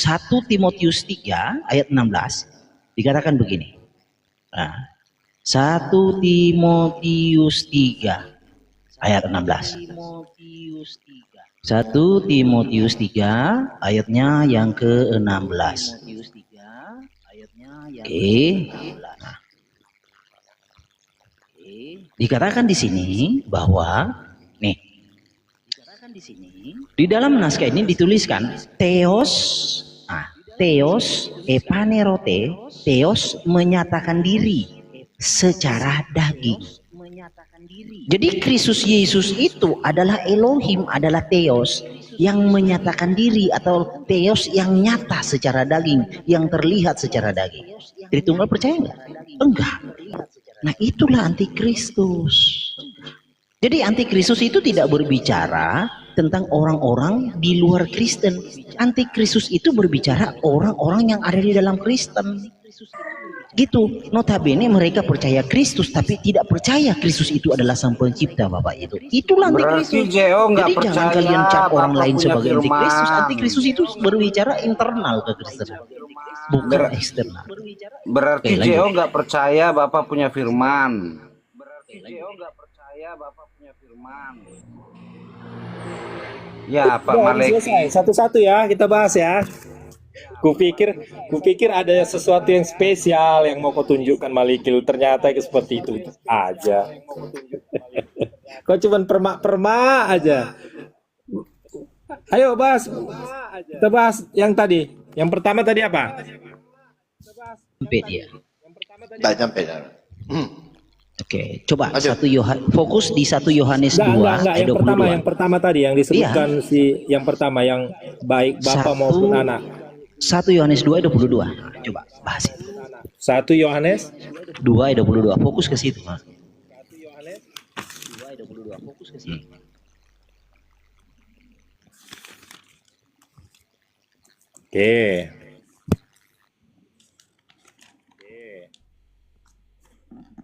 Timotius 3 ayat 16 dikatakan begini. Nah, 1 Timotius 3 ayat 16. 1 Timotius 3 ayatnya yang ke-16. Nah, dikatakan di sini bahwa nih di dalam naskah ini dituliskan theos, theos epanerote, theos menyatakan diri secara daging. Jadi Kristus Yesus itu adalah Elohim, adalah theos yang menyatakan diri atau theos yang nyata secara daging, yang terlihat secara daging. Tritunggal percaya enggak? Enggak. Nah itulah antikristus. Jadi antikristus itu tidak berbicara tentang orang-orang di luar Kristen. Antikristus itu berbicara orang-orang yang ada di dalam Kristen. Gitu. Notabene mereka percaya Kristus tapi tidak percaya Kristus itu adalah sang pencipta, Bapak itu. Itulah antikristus. Berarti JO nggak Jadi jangan percaya kalian cap orang Bapak lain punya sebagai antikristus. firman. Antikristus itu berbicara internal ke Kristen, bukan eksternal. Berarti Oke, lanjut. JO nggak percaya Bapak punya firman. Berarti JO nggak percaya Bapak punya firman. Ya Pak Udah, Maleki. selesai. Satu-satu ya kita bahas ya. Kupikir ada sesuatu yang spesial yang mau kau tunjukkan Malikil. Ternyata seperti itu aja. Kau cuman permak-permak aja. Ayo bahas. Kita bahas yang tadi. Yang pertama tadi apa? Sampai dia. Tak nyampe. Oke, coba fokus di 1 Yohanes 2 Enggak, ayat yang 22. pertama tadi yang disebutkan yang pertama yang baik bapak maupun anak. 1 Yohanes 2 ayat 22. Coba bahas itu. 1 Yohanes 2 ayat 22. Fokus ke situ, Mas. 1 Yohanes 2 ayat 22. Fokus ke situ. Oke.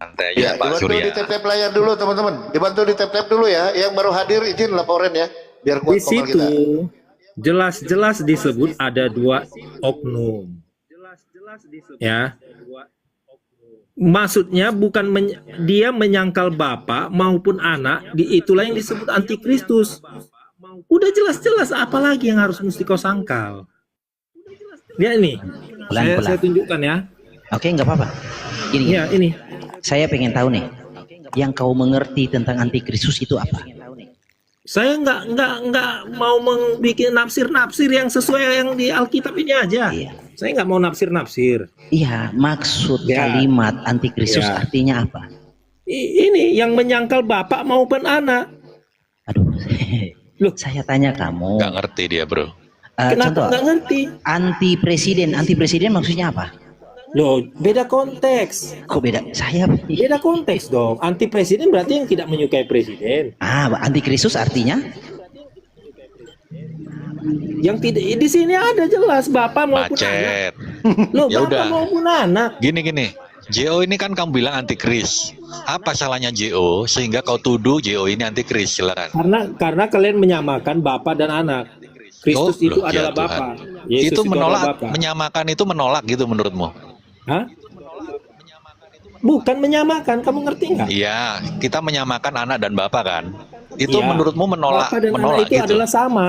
Santai Ya, aja Pak dibantu Surya. di tap layar dulu teman-teman. Dibantu di tap dulu ya. Yang baru hadir izin laporan ya. Biar kuat Di komal situ kita. jelas-jelas disebut ada 2 oknum. Ya. Maksudnya bukan dia menyangkal bapak maupun anak, itulah yang disebut antikristus. Udah jelas-jelas, apalagi yang harus mesti kau sangkal. Lihat ini. Saya tunjukkan ya. Oke, nggak apa-apa. Gini, Ya, ini. saya pengen tahu nih, yang kau mengerti tentang antikristus itu apa? Saya nggak mau membuat nafsir-nafsir yang sesuai yang di Alkitab ini aja. Iya. Saya nggak mau nafsir-nafsir. Iya, maksud Ya. kalimat antikristus Ya. artinya apa? Ini yang menyangkal bapak maupun anak. Aduh, loh, saya tanya kamu. Nggak ngerti dia bro. Kenapa nggak ngerti? Anti presiden maksudnya apa? Loh, beda konteks. Kok beda? Saya Beda konteks dong. Anti presiden berarti yang tidak menyukai presiden. antikristus artinya? Yang tidak di sini ada jelas bapak maupun anak. Macet. Loh, Ya bapak udah. maupun anak. Gini. JO ini kan kamu bilang antikris. Apa salahnya JO sehingga kau tuduh JO ini antikris? Silakan. Karena kalian menyamakan bapak dan anak. Kristus itu Loh, ya adalah Tuhan. bapak. Yesus Itu menolak, adalah bapak. menyamakan itu menolak gitu menurutmu? Hah? Bukan menyamakan, kamu ngerti nggak? Iya, kita menyamakan anak dan bapak kan. Itu Iya. menurutmu menolak Bapak dan menolak anak itu gitu. adalah sama.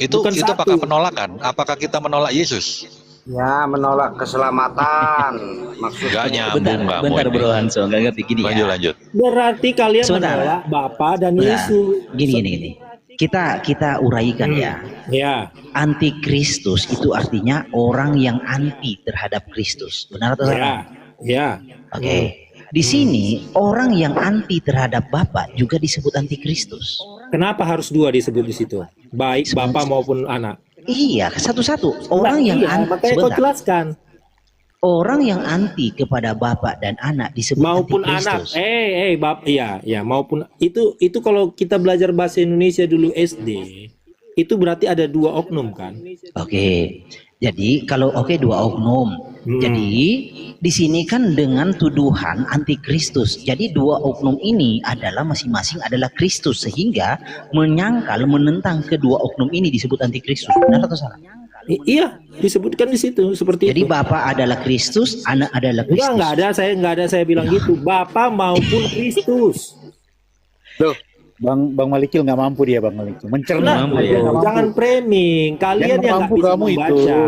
bukan Itu satu. apakah penolakan? Apakah kita menolak Yesus? Ya, menolak keselamatan. Maksudnya. Gak nyambung kamu Bentar ini. Bro Hanso, nggak ngerti gini ya. Lanjut. Berarti kalian Sebentar. menolak Bapa dan Nah, Yesus. Gini. Kita uraikan ya. Ya, Antikristus itu artinya orang yang anti terhadap Kristus. Benar atau salah? ya. Oke. Di sini orang yang anti terhadap Bapa juga disebut antikristus. Kenapa harus dua disebut di situ? Baik Bapa maupun anak. Iya, satu-satu. Orang yang Iya, makanya kau sebentar. jelaskan. Orang yang anti kepada Bapa dan anak disebut Maupun anak. antikristus. Bap, iya, maupun itu kalau kita belajar bahasa Indonesia dulu SD, itu berarti ada dua oknum kan? Oke. Jadi kalau dua oknum. Jadi di sini kan dengan tuduhan antikristus. Jadi dua oknum ini adalah masing-masing adalah Kristus sehingga menyangkal menentang kedua oknum ini disebut antikristus. Benar atau salah? Iya, disebutkan di situ seperti Jadi itu. Bapa adalah Kristus, anak adalah Kristus. Enggak ada saya bilang gitu. Bapa maupun Kristus. Loh, Bang Malikil nggak mampu dia Bang Malikil. Mencerna. Nah, dia nggak mampu. jangan framing. Kalian Yang yang nggak mampu bisa kamu itu. membaca.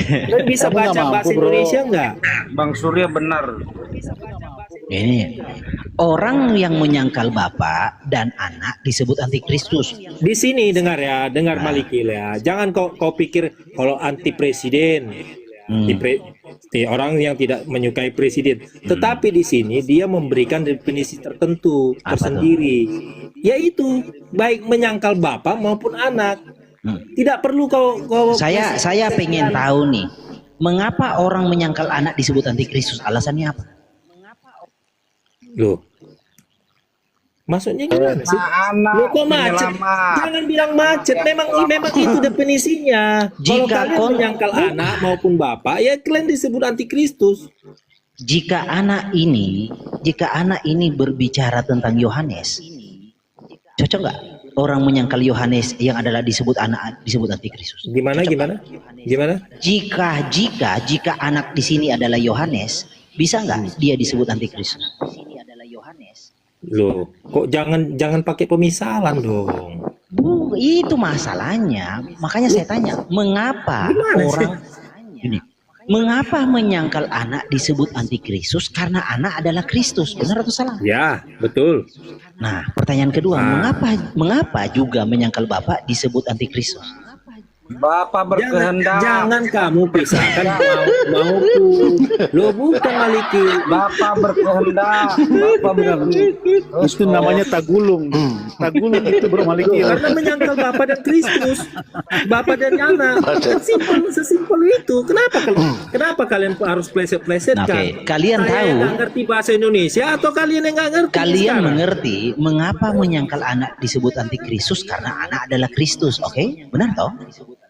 Kalian bisa Kamu nggak baca bahasa mampu, bro. Indonesia nggak? Bang Surya benar. Ini orang yang menyangkal Bapa dan anak disebut antikristus. Di sini dengar Malikil ya. Jangan kau pikir kalau anti presiden, orang yang tidak menyukai presiden. Tetapi di sini dia memberikan definisi tertentu tersendiri, yaitu baik menyangkal bapak maupun anak. Tidak perlu kau. Saya pengen tahu nih, mengapa orang menyangkal anak disebut antikristus? Alasannya apa? Loh, Maksudnya gimana sih? Anak Loh, kok macet? penyelamat. Jangan bilang macet. Memang itu definisinya. Kalau Jika kalian menyangkal anak maupun bapak, ya kalian disebut antikristus. jika anak ini berbicara tentang Yohanes, cocok nggak orang menyangkal Yohanes yang adalah disebut antikristus? Gimana? Jika anak di sini adalah Yohanes, bisa nggak dia disebut antikristus? Loh, kok jangan pakai pemisalan dong. Itu masalahnya. Makanya saya tanya, mengapa mengapa menyangkal anak disebut antikristus? Karena anak adalah Kristus, benar atau salah? Ya, betul. Nah, pertanyaan kedua, mengapa juga menyangkal Bapak disebut antikristus? Bapak berkehendak. Jangan kamu pisahkan mauku. Lo bukan Maliki. Bapak berkehendak. Bapak berkehendak. Itu namanya tagulung. Tagulung itu Bro Maliki. Karena menyangkal Bapak dan Kristus, Bapak dan anak. Sesimpel itu. Kenapa kalian harus pleset-plesetkan? Oke, kalian Saya tahu, nggak ngerti bahasa Indonesia atau kalian yang nggak ngerti? kalian sekarang? mengerti mengapa menyangkal anak disebut antikristus? Karena anak adalah Kristus, oke? Benar toh?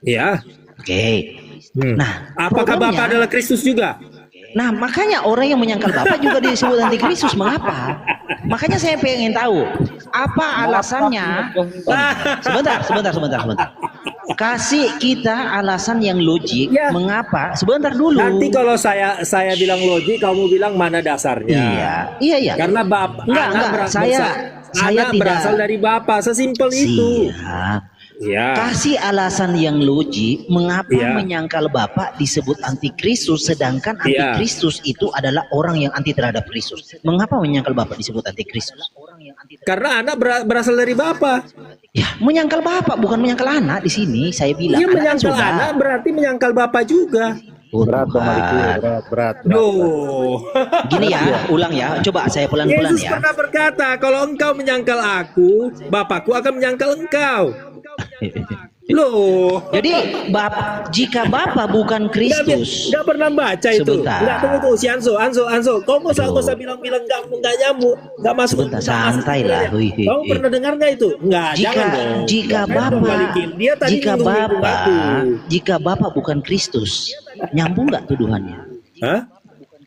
Ya. Oke. Nah, Apakah problemnya- Bapak adalah Kristus juga? Nah, makanya orang yang menyangkal Bapak juga disebut antikristus. Mengapa? Makanya saya pengen tahu apa alasannya. Sebentar. Kasih kita alasan yang logik. Ya. Mengapa? Sebentar dulu. Nanti kalau saya bilang logik, kamu bilang mana dasarnya? Iya. Karena Bapak Enggak. Saya anak tidak. berasal dari Bapak, sesimpel itu. Siap. Ya. Kasih alasan yang logik mengapa Iya. menyangkal Bapak disebut antikristus, sedangkan Iya. antikristus itu adalah orang yang anti terhadap Kristus. Mengapa menyangkal Bapak disebut antikristus? Karena anak berasal dari Bapak. Ya, menyangkal Bapak bukan menyangkal anak di sini. Saya bilang Dia anak kan menyangkal sudah. anak berarti menyangkal Bapak juga. Berat Bro Maliki. Berat. Loh. Gini ya, ulang ya. Coba saya pelan-pelan Yesus ya. pernah berkata, kalau engkau menyangkal aku, Bapakku akan menyangkal engkau. Loh. Jadi jika Bapak bukan Kristus, Nggak pernah baca itu. Sebentar. Nggak, tunggu si Anso. Kau nggak usah bilang-bilang nggak nyambung, nggak masuk. Sebentar, nggak masuk santai sebenarnya. lah, hui. Kau pernah dengar nggak itu? Nggak, jangan dong. jika Jangan dong Bapak balikin. Dia tadi nyinggung-nyinggung aku. jika Bapak bukan Kristus, nyambung nggak tuduhannya? Hah?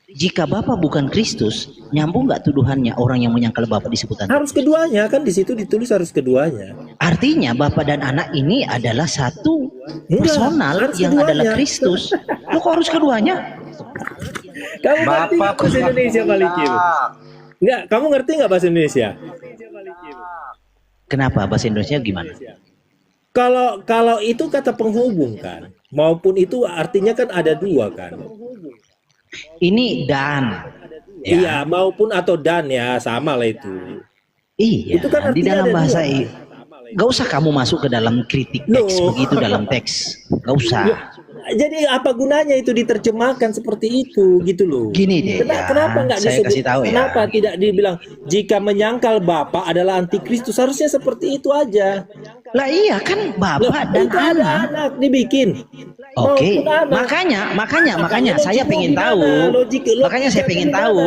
Jika Bapak bukan Kristus, nyambung nggak tuduhannya orang yang menyangkal Bapak disebut antikristus? Harus keduanya, kan di situ ditulis harus keduanya. Artinya Bapak dan anak ini adalah satu personal harus yang keduanya. adalah Kristus. Loh, kok harus keduanya? Kamu ngerti nggak bahasa Indonesia, Malikil? Nggak, kamu ngerti nggak bahasa Indonesia? Kenapa bahasa Indonesia gimana? Kalau itu kata penghubung kan, maupun itu artinya kan ada dua kan. Ini dan. Iya, maupun atau dan ya sama lah itu. Iya, Itu kan di artinya dalam ada bahasa dua. gak usah kamu masuk ke dalam kritik teks Loh. begitu dalam teks. Gak usah. Jadi apa gunanya itu diterjemahkan seperti itu gitu loh. Gini deh ya, Kenapa nggak saya disebut? kasih tahu ya. Kenapa tidak dibilang jika menyangkal Bapak adalah antikristus? Harusnya seperti itu aja. Lah iya kan Bapak dan Itu ada anak. anak dibikin. Oke, Maupun anak. makanya saya logikmu pengen gimana? tahu. Logiknya Makanya saya pengen gimana? tahu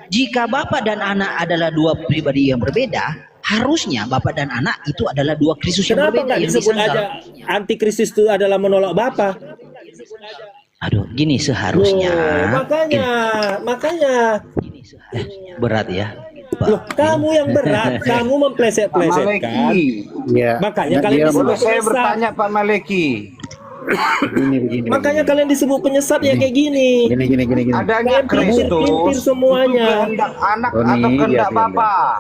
jika Bapak dan anak adalah dua pribadi yang berbeda, harusnya Bapak dan anak itu adalah dua Kristus yang Kenapa berbeda nggak yang disebut disangkal. aja antikristus itu adalah menolak Bapak? Aduh, gini seharusnya. Loh, makanya Berat ya. loh, kamu yang berat, kamu mempleset-plesetkan. Iya. Makanya Nah, kalian dia- disebut Saya penyesat. bertanya Pak Maleki, begini. Makanya kalian disebut penyesat ya kayak gini. Gini. adanya Kalian pintir-pintir Kristus semuanya. itu kehendak anak Roni, atau kehendak diam. Bapak?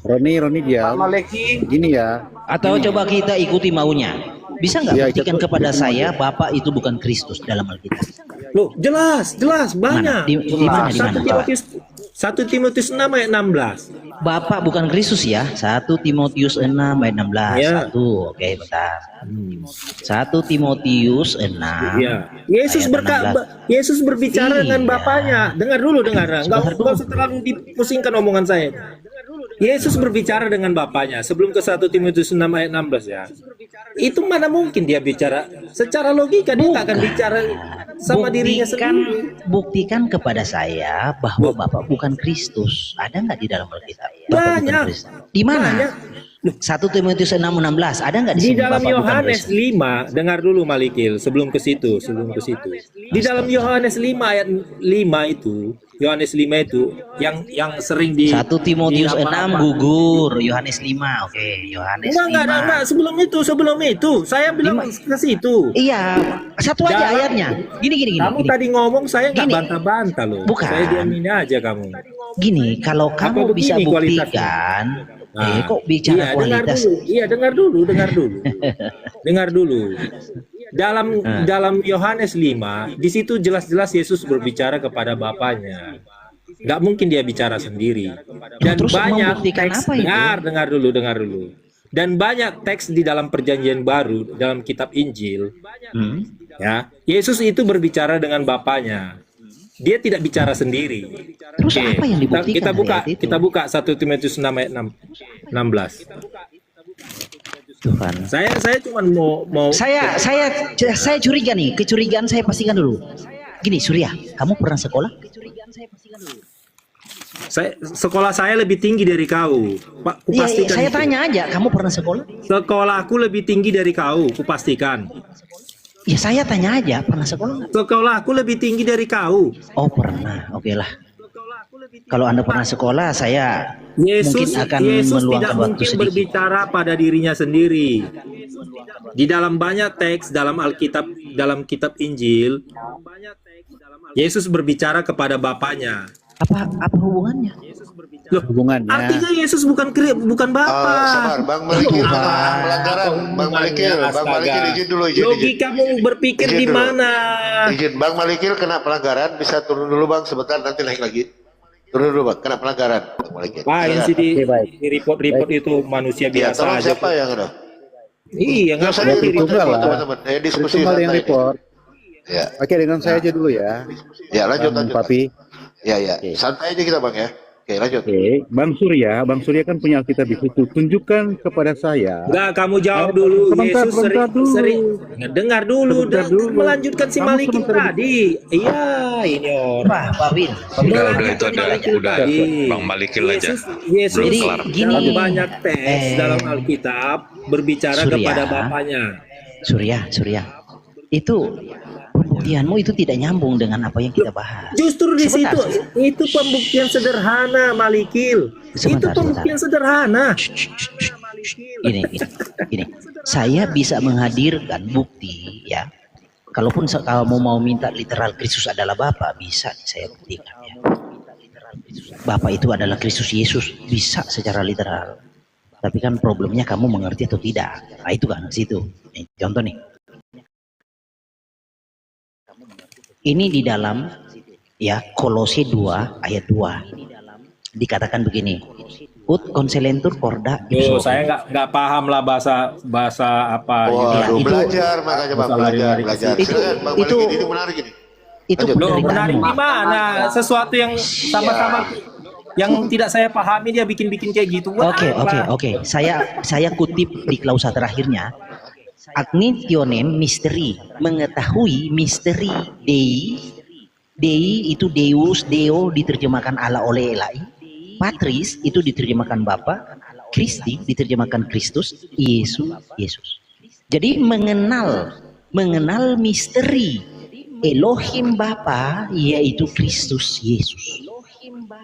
Roni Pak diam. Maleki, Gini ya. Atau coba kita ikuti maunya. Bisa nggak Iya, buktikan ikut- kepada ikut saya Bapak itu bukan Kristus dalam Alkitab? Loh, jelas Mana? banyak. Di mana? 1 Timotius 6 ayat 16. Bapak bukan Kristus ya. 1 Timotius 6 ayat 16. Ya. Satu. Oke, bentar. 1 Timotius 6. Iya. Yesus ayat 16. Yesus berbicara dengan Iya. Bapaknya. Dengar dulu. Enggak Sebentar dulu. usah terlalu dipusingkan omongan saya. Yesus berbicara dengan Bapaknya sebelum ke 1 Timotius 6 ayat 16 ya. Itu mana mungkin dia bicara secara logika, dia nggak akan bicara sama dirinya sendiri. Buktikan kepada saya bahwa Bapak bukan Kristus. Ada nggak di dalam Alkitab? Bapak bukan Banyak. Kristus. Di mana? Banyak. 1 Timotius 6:16 ada nggak di Di sini dalam Bapak bukan Yohanes Kristus? 5, dengar dulu Malikil sebelum ke situ. Di dalam Yohanes 5 ayat 5 itu, Yohanes 5 itu yang sering di 1 Timotius di 6 apa-apa. gugur, Yohanes 5. Oke, Yohanes 5. Enggak, sebelum itu. Saya bilang ke situ. Iya, satu aja Dalam- ayatnya. Gini. Kamu tadi ngomong saya nggak Gini. bantah-bantah loh. Bukan. Saya diamin aja kamu. Gini, kalau Apa kamu bisa begini kualitasnya? buktikan, Nah, kok bicara iya, kualitas? dengar dulu. Dengar dulu. Dalam Yohanes 5, di situ jelas-jelas Yesus berbicara kepada Bapaknya. Nggak mungkin dia bicara sendiri. Dan Terus banyak membuktikan teks, apa itu? dengar dulu. Dan banyak teks di dalam Perjanjian Baru, dalam kitab Injil, ya, Yesus itu berbicara dengan Bapaknya. Dia tidak bicara sendiri. Terus Oke, apa yang dibuktikan kita buka, dari ayat itu? kita buka 1 Timotius 6 ayat 16. Tuhan. Saya cuma mau Saya curiga nih, kecurigaan saya pastikan dulu. Gini, Surya, kamu pernah sekolah? sekolah saya lebih tinggi dari kau. Pak, Iya, kupastikan. saya itu. tanya aja, kamu pernah sekolah? Sekolahku lebih tinggi dari kau, kupastikan. Ya saya tanya aja, pernah sekolah nggak? Sekolahku lebih tinggi dari kau. Oh pernah, oke lah. Kalau Anda pernah sekolah, saya Yesus mungkin akan tidak meluangkan waktu mungkin sedikit. berbicara pada dirinya sendiri. Di dalam banyak teks dalam Alkitab, dalam kitab Injil, Yesus berbicara kepada Bapaknya. Apa hubungannya? Loh, Hubungannya. artinya Yesus bukan Bapa. Sabar, Bang Malikil, pelanggaran. Bang Malikil, izin dulu, izin. Logikamu berpikir Izin di dulu. mana? Izin, Bang Malikil kena pelanggaran, bisa turun dulu Bang, sebentar nanti naik lagi. Turun dulu Bang, kena pelanggaran. Bang Malikil. Pak, yang Silakan. di report itu manusia Ya, biasa tolong aja. siapa yang ada? Iya, nggak Nggak usah usah di report, Tunggal lah. teman-teman. Diskusi Tinggal yang santai. report. Ya, Oke, dengan saya aja dulu ya. ya lanjut, Bang lanjut. Papi. Ya, ya. Oke. Santai aja kita Bang ya. Oke, lanjut. Oke, Bang Surya kan punya Alkitab di situ. Tunjukkan kepada saya. Enggak, kamu jawab dulu. Sebentar, Yesus sebentar dulu. sering dengar dulu, Sebentar dulu. melanjutkan si Kamu Malikin sebentar dulu. tadi. Iya, ini orang. Pak Win. Udah itu udah Tadi. Bang Malikil aja. Yesus Belum Jadi, kelar. gini. dalam banyak teks dalam Alkitab berbicara Surya. kepada Bapaknya. Surya. Itu pembuktianmu itu tidak nyambung dengan apa yang kita bahas. Justru di Sebentar, situ itu pembuktian sederhana, Malikil. Sebentar, Itu pembuktian sederhana. Gini. Saya bisa menghadirkan bukti ya. Kalaupun kamu mau minta literal Kristus adalah Bapa, bisa nih saya buktikan ya. Bapa itu adalah Kristus Yesus, bisa secara literal. Tapi kan problemnya kamu mengerti atau tidak. Nah itu kan situ. Nih, contoh nih. Ini di dalam ya Kolose 2 ayat 2 dikatakan begini. Ut concelentur corda Yo, ipso. saya nggak paham lah bahasa apa gitu. Waduh, itu- belajar makanya Bang, Masalah belajar. Itu- Silakan Bang itu- Malikil, ini menarik ini. Itu Lanjut. Loh, menarik penderitaanmu. di mana? Sesuatu yang sama-sama yang tidak saya pahami dia bikin-bikin kayak gitu. Oke. Saya kutip di klausa terakhirnya. Agnitionem misteri, mengetahui misteri Dei. Dei itu Deus, Deo diterjemahkan Allah oleh Elai. Patris itu diterjemahkan Bapa, Kristi diterjemahkan Kristus, Yesus. Jadi mengenal misteri Elohim Bapa yaitu Kristus Yesus.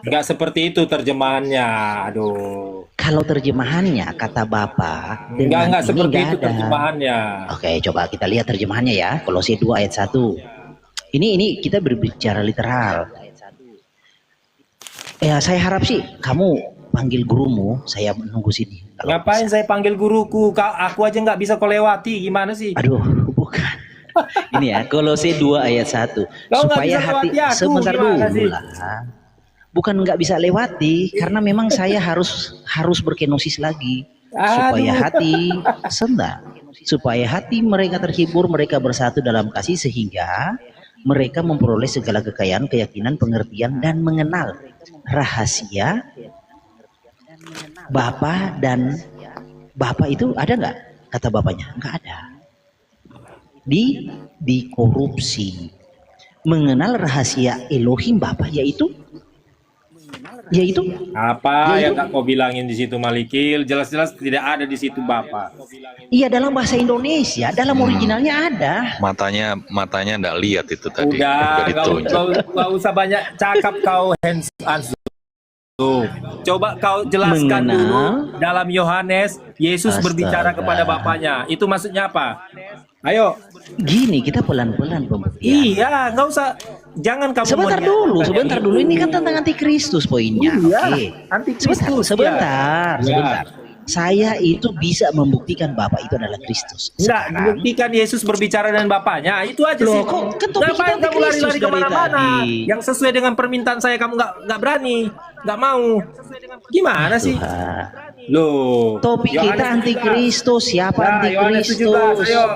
Nggak seperti itu terjemahannya. Aduh. Kalau terjemahannya kata Bapa dengan Nggak ini seperti nggak itu ada. terjemahannya. Oke, coba kita lihat terjemahannya ya. Kolose 2 ayat 1. Ini kita berbicara literal. Ya, saya harap sih kamu panggil gurumu, saya menunggu sini. Kalau Ngapain bisa. saya panggil guruku? Aku aja nggak bisa kau lewati. Gimana sih? Aduh, bukan. Ini ya, Kolose 2 ayat 1. Kau nggak Supaya bisa hati lewati aku, sebentar gimana dulu sih? lah. Bukan nggak bisa lewati, karena memang saya harus berkenosis lagi. Supaya hati mereka terhibur, mereka bersatu dalam kasih sehingga mereka memperoleh segala kekayaan, keyakinan, pengertian dan mengenal rahasia Bapa dan Bapa itu ada nggak? Kata bapaknya, nggak ada. Dikorupsi. Mengenal rahasia Elohim Bapa yaitu Apa yang kau bilangin di situ Malikil? Jelas-jelas tidak ada di situ Bapak. iya dalam bahasa Indonesia, dalam originalnya ada. Matanya nggak lihat itu tadi. Udah, ditunjuk. nggak usah banyak cakap kau hands Tuh. Coba kau jelaskan dulu dalam Yohanes Yesus berbicara kepada Bapaknya. Itu maksudnya apa? Ayo. Gini kita pelan-pelan pembuktian. Iya, nggak usah. Jangan kamu Sebentar dulu. Ini kan tentang antikristus poinnya. Iya, Oke. antikristus. Sebentar. Ya. Saya itu bisa membuktikan Bapak itu adalah Kristus. Enggak, buktikan Yesus berbicara dengan Bapaknya. Itu aja Loh, sih. kok kan topik kita Ngapain kamu antikristus lari-lari dari kemana-mana? tadi? Yang sesuai dengan permintaan saya kamu nggak berani, nggak mau. Gimana sih? Loh. Topik kita Yohanes antikristus. Siapa Yohanes 17, antikristus? ayo.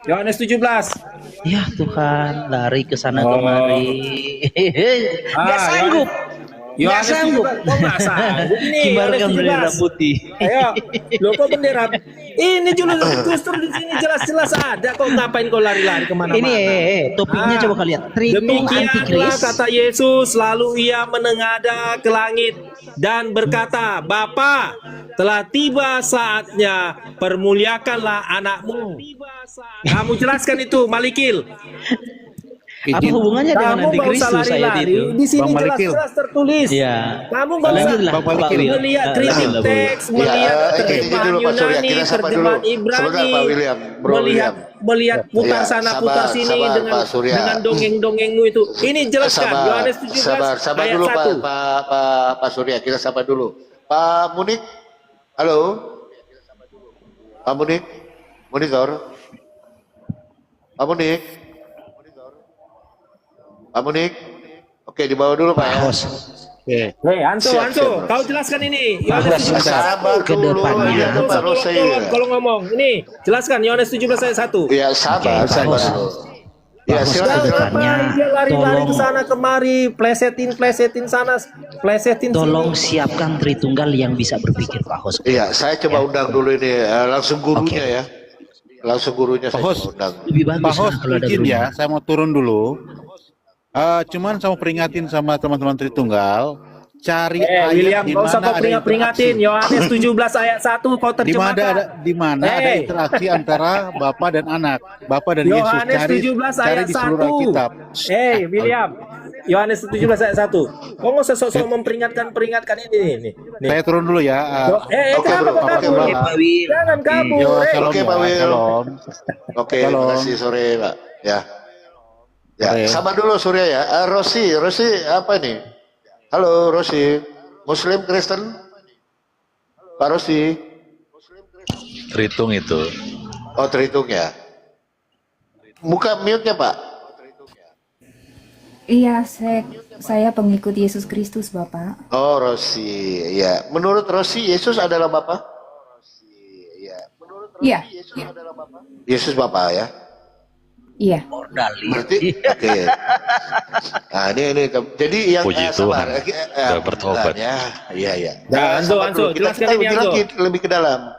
Yohanes 17. Ya Tuhan, lari ke sana kemari. Nggak sanggup. Nggak sanggup. Kok nggak sanggup nih? Kibarkan Yohanes bendera 17. putih. Ayo, lo kok bendera? Ini justru di sini jelas-jelas ada. Kok ngapain kau lari-lari kemana-mana? Ini topiknya coba kalian. Tritung Demikianlah antikris. kata Yesus, lalu ia menengadah ke langit dan berkata, Bapa, telah tiba saatnya, permuliakanlah anakmu. Kamu jelaskan itu, Malikil. Apa hubungannya dengan Kamu nggak usah antikristus ayat lari-lari. itu? Di sini jelas-jelas tertulis. Iya. Kamu nggak usah Lanjutlah, Pak Wil. melihat kritik teks, Ya, melihat ini terjemahan dulu Pak Surya, Yunani, kita sapa dulu. terjemahan Sebentar Ibrani, Pak William, Bro William. melihat putar Ya, sana sabar, putar sini sabar, dengan Pak Surya. dongeng-dongengmu itu. Ini jelaskan Yohanes 17 sabar ayat dulu 1. Pak Surya, kita sapa dulu. Pak Munik, halo. Pak Munik, Monitor. Pak Munik. Pak Munik. Oke, dibawa dulu Pak ya. Hei, Anto, kau jelaskan ini. Yohanes 17 Sabar Ke dulu. depannya. Ini ada Pak Rossi. kalau ngomong. Ini, jelaskan Yohanes 17 ayat 1. Ya, sabar dulu. Ya, silakan. Ngapain dia lari-lari ke sana kemari, plesetin sana, plesetin Tolong sini. siapkan Tritunggal yang bisa berpikir Pak Hos. Iya, saya coba undang dulu ini langsung gurunya ya. Langsung gurunya saya Host. coba undang. Lebih bagus Pak Hos, kalau ada izin guru. ya, saya mau turun dulu. Cuman saya mau peringatin sama teman-teman Tritunggal, cari ayat William, di gak usah mana kau ada peringatin. interaksi. Yohanes 17 ayat 1 kau Di mana terjemahkan. di mana ada Hey. interaksi antara Bapa dan Anak, Bapa dan Yesus. Yohanes Cari 17 cari ayat di seluruh 1. kitab. William. Yohanes 17 ayat 1. Kau nggak usah sok-sok memperingatkan ini. Nih. Saya turun dulu ya. Oke, Kenapa bro. kau Oke, kabur? bro. Jangan kabur. Yo, shalom Oke, ya, Pak Wil. shalom. Oke, Shalom. terima kasih sore Pak. Ya. Ya, Oke. sama dulu Surya ya. Rosi apa ini? Halo Rosi, Muslim Kristen? Pak Rosi. Tritung itu. Oh, terhitung ya. Buka mute-nya Pak. Iya, saya pengikut Yesus Kristus, Bapak. Oh, Rosi. Ya, menurut Rosi Yesus adalah Bapa? Iya, Yesus Bapa ya. iya. Berarti oke. Nah, ini jadi yang Puji sabar. Tuhan, udah bertobat. Ya, iya. Nah, Anso, sabar dulu. jelaskan kita ini, Anso. lebih ke dalam.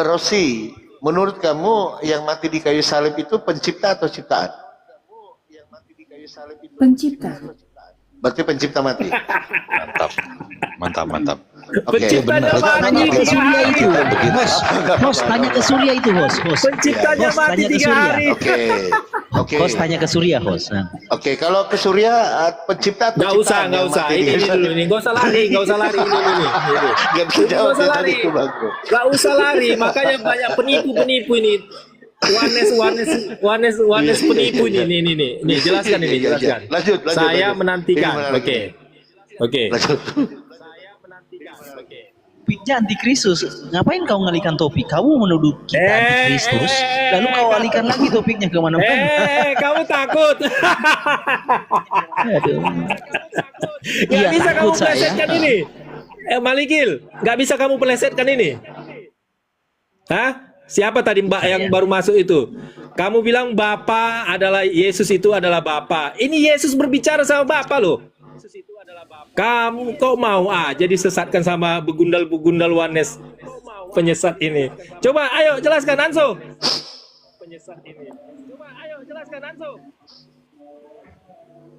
Rosi, menurut kamu yang mati di kayu salib itu pencipta atau ciptaan? Pencipta. Berarti pencipta mati. Mantap. Oke, Penciptanya benar. mati Tanya ke 3 Surya hari. itu. Hos, tanya ke Surya itu, Hos. Penciptanya Hos, mati tanya ke 3 Surya. hari. Oke. Hos tanya ke Surya, Hos. Nah. Oke, kalau ke Surya pencipta atau Nggak usah. yang mati di Ini kayu salib? dulu nih. Nggak usah lari. Ini. Nggak bisa jawab Nggak usah dia lari. tadi tuh, Bang. Nggak usah lari. Makanya banyak penipu ini. Wanes penipu ini. Nih, jelaskan ini. Iya. Jelaskan. Lanjut. Saya lanjut. menantikan. Ini menarik. Oke. Lanjut. Topiknya antikristus. Ngapain kau ngalihkan topik? Kamu menuduh kita antikristus, lalu kau alihkan lagi topiknya kemana-mana. Kamu takut? Aduh. Gak Iya, bisa kamu takut saya. plesetkan ini. Malikil, gak bisa kamu plesetkan ini. Hah? Siapa tadi Mbak yang baru masuk itu? Kamu bilang Bapa adalah Yesus itu adalah Bapa. Ini Yesus berbicara sama Bapa loh. Kamu kok mau aja disesatkan sama begundal-begundal Wanes penyesat ini. Coba ayo jelaskan Anso. Penyesat ini. Coba ayo jelaskan Anso.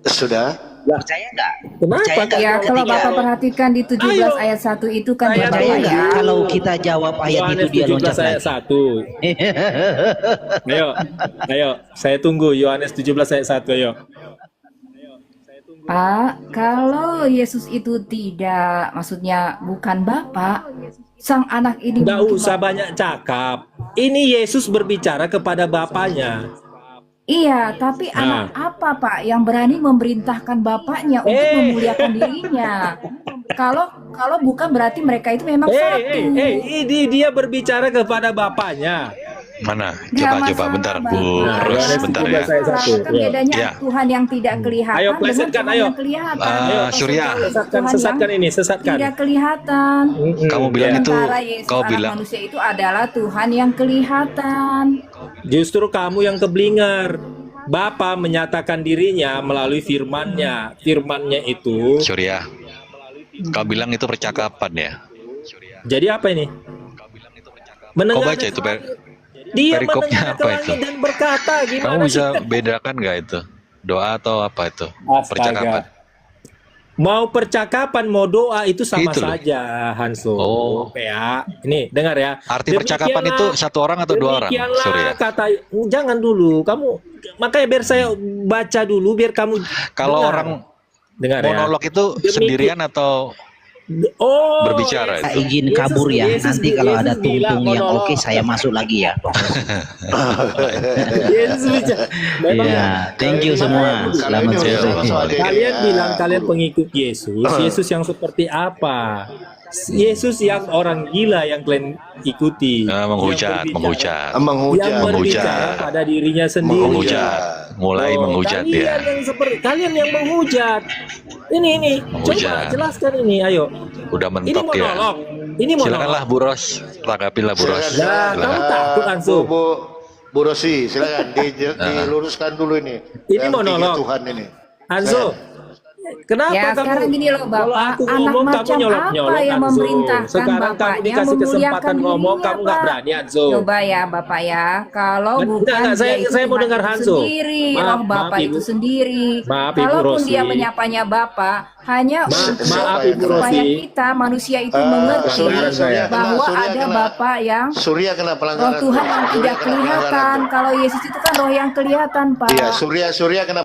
Sudah? Percaya nggak? Kenapa? Ya, kalau Bapak perhatikan di 17 ayat 1 itu kan Saya Bapak Percaya tahu. nggak? Kalau kita jawab ayat itu Yohanes dia 17 loncat ayat lagi. 1. Ayo, saya tunggu Yohanes 17 ayat 1, ayo. Pak, kalau Yesus itu tidak, maksudnya bukan Bapak, sang anak ini Nggak mungkin usah Bapak. banyak cakap. Ini Yesus berbicara kepada Bapaknya. Iya, tapi anak apa Pak yang berani memerintahkan Bapaknya untuk memuliakan dirinya? Kalau bukan berarti mereka itu memang satu. Ini dia berbicara kepada Bapaknya. Mana? Nggak Coba bentar, masalah, Bu Bapak. Ros, Yohanes bentar 17 ya. ayat 1. Kan bedanya Ya. Tuhan yang tidak kelihatan Ayo, dengan plesetkan, Tuhan ayo. yang kelihatan. Surya. Sesatkan ini, sesatkan. Tidak kelihatan. Kamu bilang itu, Sementara Yesus kau anak bilang manusia itu adalah Tuhan yang kelihatan. Justru kamu yang keblinger. Bapa menyatakan dirinya melalui firman-Nya. Firman-Nya itu. Surya, kau bilang itu percakapan ya? Jadi apa ini? Kau Mendengar baca itu dia perikopnya mendengar ke apa langit itu? dan berkata, Kamu gimana bisa sih? bedakan nggak itu? Doa atau apa itu? Astaga. Percakapan. Mau percakapan, mau doa itu sama Itu loh. saja, Hanso. Oh. Ya, ini dengar ya. Arti percakapan itu satu orang atau dua orang? Demikianlah Surya. kata, jangan dulu. Kamu makanya biar saya baca dulu, biar kamu Kalau dengar. orang dengar ya. monolog itu sendirian atau Oh, berbicara Saya itu? izin kabur ya. Yesus- Nanti kalau ada Yesus bilang tungtung yang monolog. oke saya masuk lagi ya. Yesus bicara. Memang Iya, thank you semua. Selamat ini sore. urusan soal ini. kalian Ya, bilang kalian guru. pengikut Yesus. Yesus yang seperti apa? Yesus yang orang gila yang kalian ikuti. Menghujat, Yang berbicara- menghujat, Yang Menghujat. berbicara pada dirinya sendiri. menghujat, mulai Oh, menghujat kalian ya. yang seperti kalian yang menghujat. Ini. Coba Menghujat. jelaskan ini, ayo. Udah Ini mentok ya. monolog. Ini monolog. Silakanlah Bu Ros, tanggapilah Bu Ros. Nah, kamu takut langsung. Bu Rosi, silakan diluruskan dulu ini. Ini Yang monolog. tiga Tuhan ini. Anzo, kenapa Ya, kamu? sekarang gini loh Kalau Bapak, aku anak ngomong, kamu macam nyolok-nyolok, apa yang Anzo. memerintahkan Sekarang kamu Bapaknya dikasih kesempatan memuliakan ngomong, dirinya, kamu nggak Pak? berani, Anzo. Coba ya Bapak ya, kalau Enggak, bukan enggak, dia itu saya mau Tuhan dengar itu Hanso. sendiri, Maaf, roh Bapak maaf, itu Ibu. sendiri. Maaf, Ibu Kalaupun Rosi. dia menyapanya Bapak, hanya Maaf, Ibu supaya Rosi. kita manusia itu mengerti Surya bahwa kena- ada Bapak yang Surya kena roh pelanggaran. Tuhan yang Surya tidak kena pelanggaran kelihatan. tuh. Kalau Yesus itu kan roh yang kelihatan, Pak. Iya, Surya kena